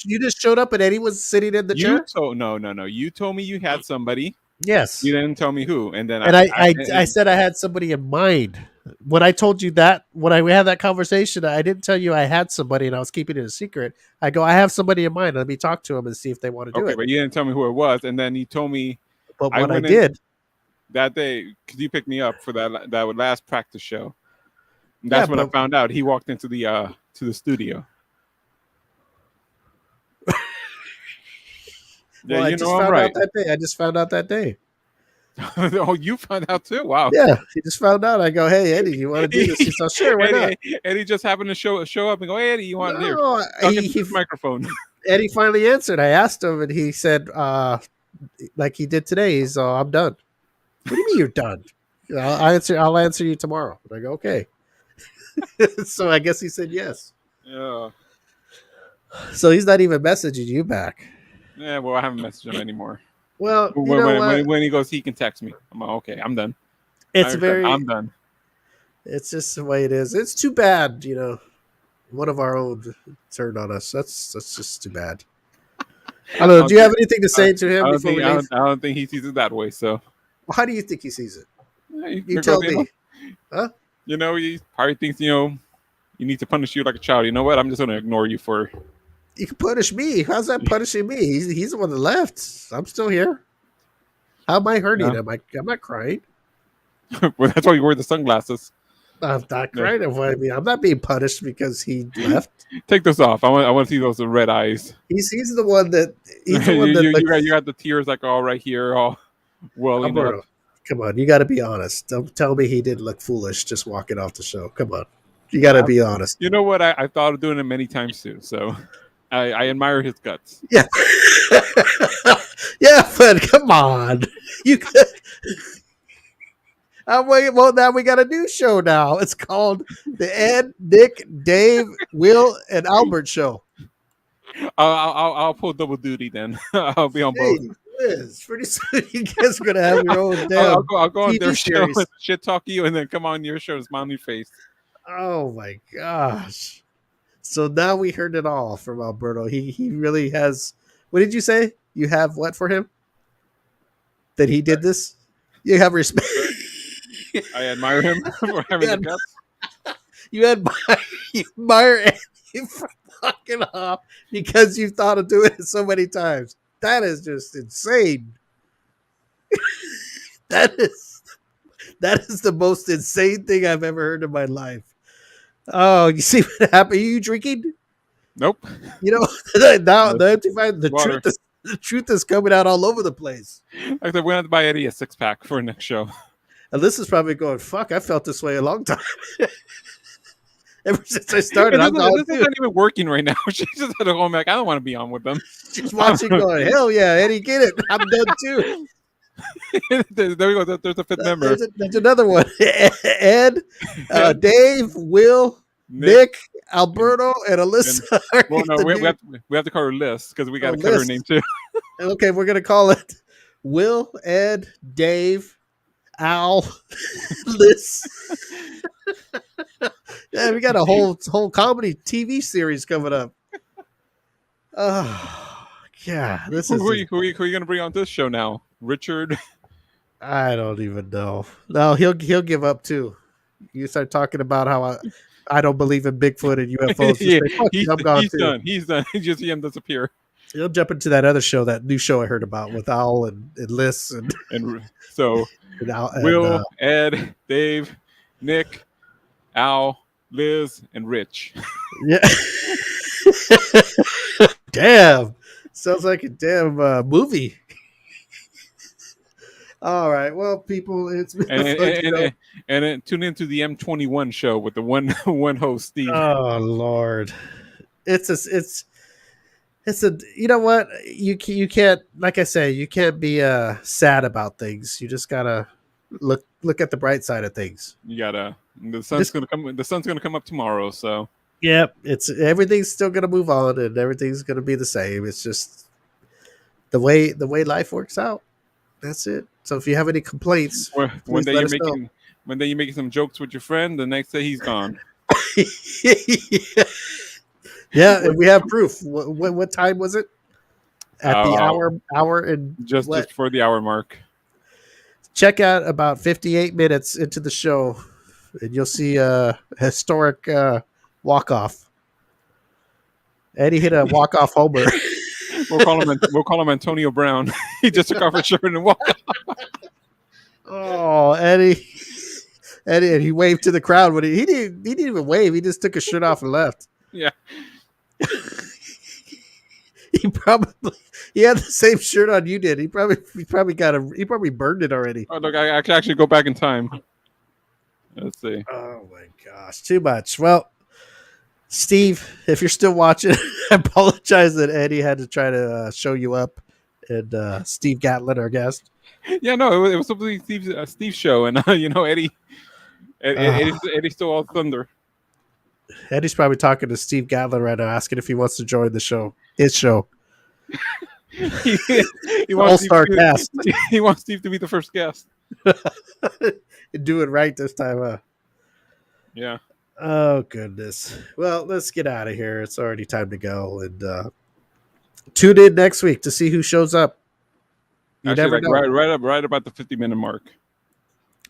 You just showed up and Eddie was sitting in the chair? No. You told me you had somebody. Yes. You didn't tell me who. And then I said I had somebody in mind. When I told you that, when we had that conversation, I didn't tell you I had somebody and I was keeping it a secret. I go, I have somebody in mind. Let me talk to him and see if they want to do it. Okay, but you didn't tell me who it was. And then you told me. But what I did. That day, because you picked me up for that last practice show. That's when I found out. He walked into the studio. Yeah, well, I just found out that day. Oh, you found out too? Wow. Yeah, he just found out. I go, hey, Eddie, you want to do this? He said, sure, why not? Eddie just happened to show up and go, hey, Eddie, you want to hear? He microphone. Eddie finally answered. I asked him, and he said, like he did today, he's, I'm done. What do you mean you're done? I'll answer you tomorrow. And I go, okay. So I guess he said yes. Yeah. So he's not even messaging you back. Yeah, well, I haven't messaged him anymore. Well, when he goes, he can text me. I'm like, okay, I'm done. I'm done. It's just the way it is. It's too bad, one of our own turned on us. That's just too bad. I don't know. Do you have anything to say to him before we leave? I don't think he sees it that way. So, well, how do you think he sees it? You tell me. Huh? He probably thinks you need to punish you like a child. You know what? I'm just going to ignore you for. You can punish me. How's that punishing me? He's the one that left. I'm still here. How am I hurting him? I'm not crying. Well, that's why you wear the sunglasses. I'm not crying. I mean, I'm not being punished because he left. Take this off. I want to see those red eyes. He's the one that you got the tears like all right here, all welling up. Come on, you got to be honest. Don't tell me he didn't look foolish just walking off the show. Come on, you got to be honest. You know what? I thought of doing it many times too. So I admire his guts. Yeah, yeah, but come on, you could. Well, now we got a new show now. It's called the Ed, Nick, Dave, Will, and Albert Show. I'll pull double duty then. I'll be on both. Liz, pretty soon you guys are gonna have your own damn. I'll go on TV their show series. and shit talk you, and then come on your show and smile on your face. Oh my gosh! So now we heard it all from Alberto. He really has. What did you say? You have what for him? That he did this? You have respect. I admire him for having the guts. You admire Andy for fucking off because you've thought of doing it so many times. That is just insane. That is the most insane thing I've ever heard in my life. Oh, you see what happened? Are you drinking? Nope. You know, now the M25, the truth is coming out all over the place. Like I said, we're gonna have to buy Eddie a 6-pack for next show. And this is probably going, fuck, I felt this way a long time. Ever since I started, this is not even working right now. She's just at home like, I don't want to be on with them. She's watching going, hell yeah, Eddie, get it. I'm done too. There we go. There's a fifth member. There's another one. Ed, Dave, Will, Nick, Alberto, and Alyssa. Well, no, we have to call her Liz because we got to cut her name too. Okay, we're going to call it Will, Ed, Dave, Al, Liz. Yeah, we got a whole comedy TV series coming up. Oh, yeah. Who are you going to bring on this show now? Richard? I don't even know. No, he'll give up too. You start talking about how I don't believe in Bigfoot and UFOs. Yeah, he's done. He just see him disappear. He'll jump into that new show I heard about with Al and Liz and so and Al, Will, Ed, Dave, Nick, Al, Liz, and Rich. Yeah. Damn. Sounds like a damn movie. All right. Well, people, it's been and then tune into the M21 show with the one host, Steve. Oh Lord. It's a you know what? You can't, like I say, you can't be sad about things. You just gotta look at the bright side of things. You gotta the sun's gonna come up tomorrow, so yep, everything's still gonna move on and everything's gonna be the same. It's just the way life works out. That's it. So if you have any complaints, one day you're making some jokes with your friend, the next day he's gone. Yeah, and we have proof. What time was it? At the hour and just before the hour mark. Check out about 58 minutes into the show, and you'll see a historic walk-off. Eddie hit a walk-off homer. We'll call him Antonio Brown. He just took off his shirt and walked off. Oh, Eddie, and he waved to the crowd when he didn't even wave. He just took his shirt off and left. Yeah. He had the same shirt on you did. He probably burned it already. Oh look, I can actually go back in time. Let's see. Oh my gosh, too much. Well, Steve, if you're still watching, I apologize that Eddie had to try to show you up, and Steve Gatlin, our guest. Yeah, no, it was simply Steve's show, and Eddie stole all the thunder. Eddie's probably talking to Steve Gatlin right now, asking if he wants to join the show. His show. he wants All-star cast. He wants Steve to be the first guest. Do it right this time. Yeah. Oh goodness. Well, let's get out of here. It's already time to go, and tune in next week to see who shows up. You never know. Right about the 50-minute mark.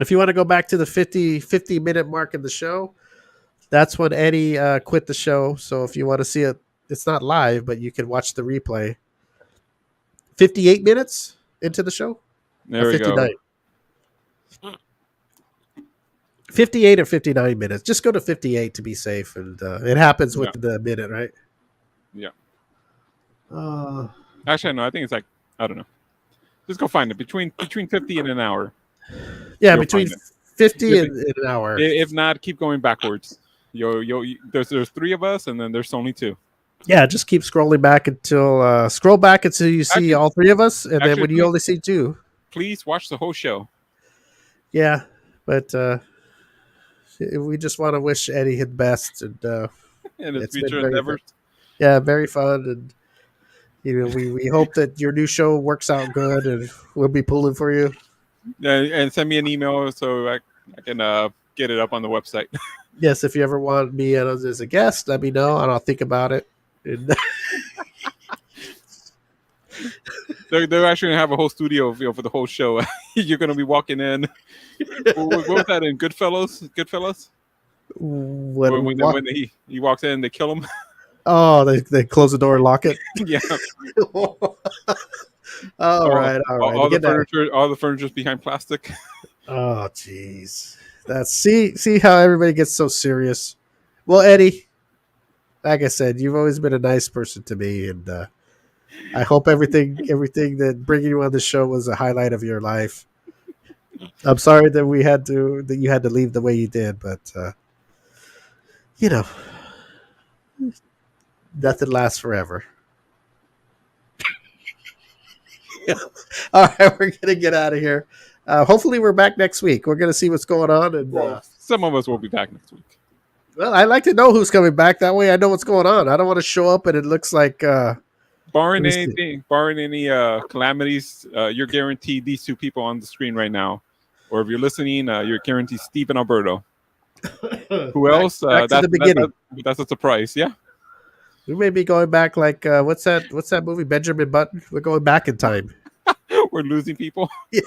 If you want to go back to the 50-minute mark in the show, that's when Eddie quit the show. So if you want to see it, it's not live, but you can watch the replay. 58 minutes into the show? There we go. 58 or 59 minutes. Just go to 58 to be safe, and it happens within the minute, right? Yeah. Actually, no. I think it's like, I don't know. Just go find it between 50 and an hour. Yeah, between 50 and an hour. If not, keep going backwards. There's 3 of us, and then there's only 2. Yeah, just keep scrolling back until you see all 3 of us, and then when you only see 2, please watch the whole show. Yeah, but we just want to wish Eddie his best and his future endeavors. Yeah, very fun, and we hope that your new show works out good, and we'll be pulling for you. Yeah, and send me an email so I can get it up on the website. Yes, if you ever want me as a guest, let me know, and I'll think about it. They're actually gonna have a whole studio for the whole show. You're gonna be walking in. What was that in Goodfellas? When he walks in, they kill him. Oh, they close the door and lock it. Yeah. All right. All the furniture's behind plastic. Oh, jeez. See how everybody gets so serious. Well, Eddie, like I said, you've always been a nice person to me, and I hope everything that bringing you on the show was a highlight of your life. I'm sorry that you had to leave the way you did, but nothing lasts forever. All right, we're gonna get out of here. Hopefully, we're back next week. We're gonna see what's going on, and some of us will be back next week. Well, I like to know who's coming back. That way, I know what's going on. I don't want to show up and it looks like. Barring any calamities, you're guaranteed these 2 people on the screen right now, or if you're listening, you're guaranteed Steve and Alberto. Who else? Back to the beginning. That's a surprise. Yeah. We may be going back like what's that movie, Benjamin Button? We're going back in time. We're losing people. Yeah,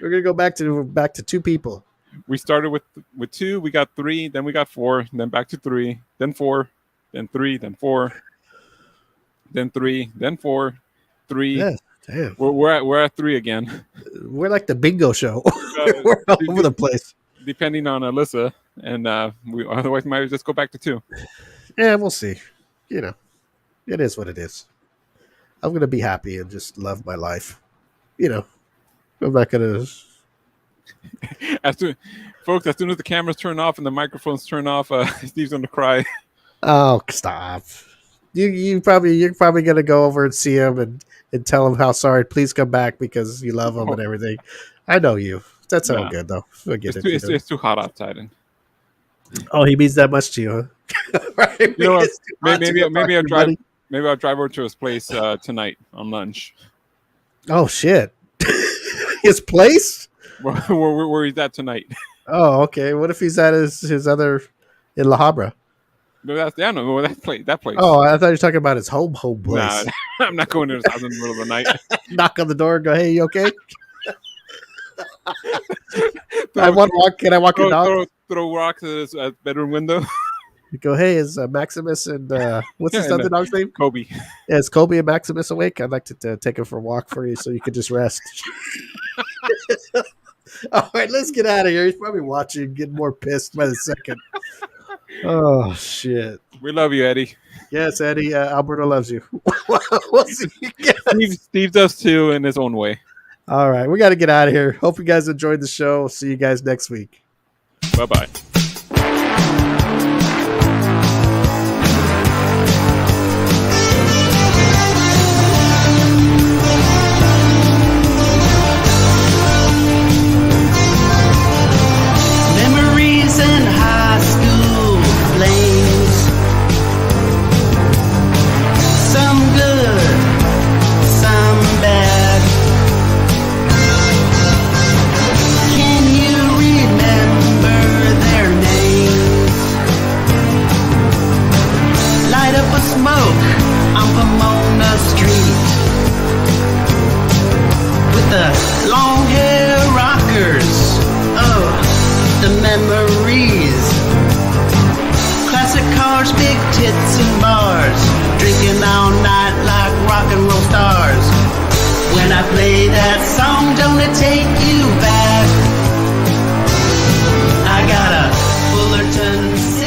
we're gonna go back to 2 people. We started with 2, we got 3, then we got 4, then back to 3, then 4, then 3, then 4, then 3, then 4, 3. Yeah, damn. We're at 3 again. We're like the bingo show. We're all over the place. Depending on Alyssa, and we otherwise might just go back to 2. Yeah, we'll see. It is what it is. I'm gonna be happy and just love my life. I'm not gonna. As soon as the cameras turn off and the microphones turn off, Steve's gonna cry. Oh, stop! You're probably gonna go over and see him and tell him how sorry. Please come back because you love him and everything. I know you. That's all good though. It's too hot outside. Oh, he means that much to you, huh? Right? Maybe I'll drive. Maybe I'll drive over to his place tonight on lunch. Oh shit! His place? Where he's at tonight? Oh, okay. What if he's at his other in La Habra? No, that place. Oh, I thought you were talking about his home place. Nah, I'm not going to his house in the middle of the night. Knock on the door and go, "Hey, you okay?" Can I walk your dog? Throw rocks at his bedroom window. You go, "Hey, is Maximus and what's his other dog's name?" Kobe. Yeah, is Kobe and Maximus awake? I'd like to take him for a walk for you so you could just rest. All right, let's get out of here. He's probably watching, getting more pissed by the second. Oh, shit. We love you, Eddie. Yes, Eddie. Alberto loves you. We'll see you guys. Steve does too in his own way. All right, we got to get out of here. Hope you guys enjoyed the show. See you guys next week. Bye-bye. Play that song, don't it take you back?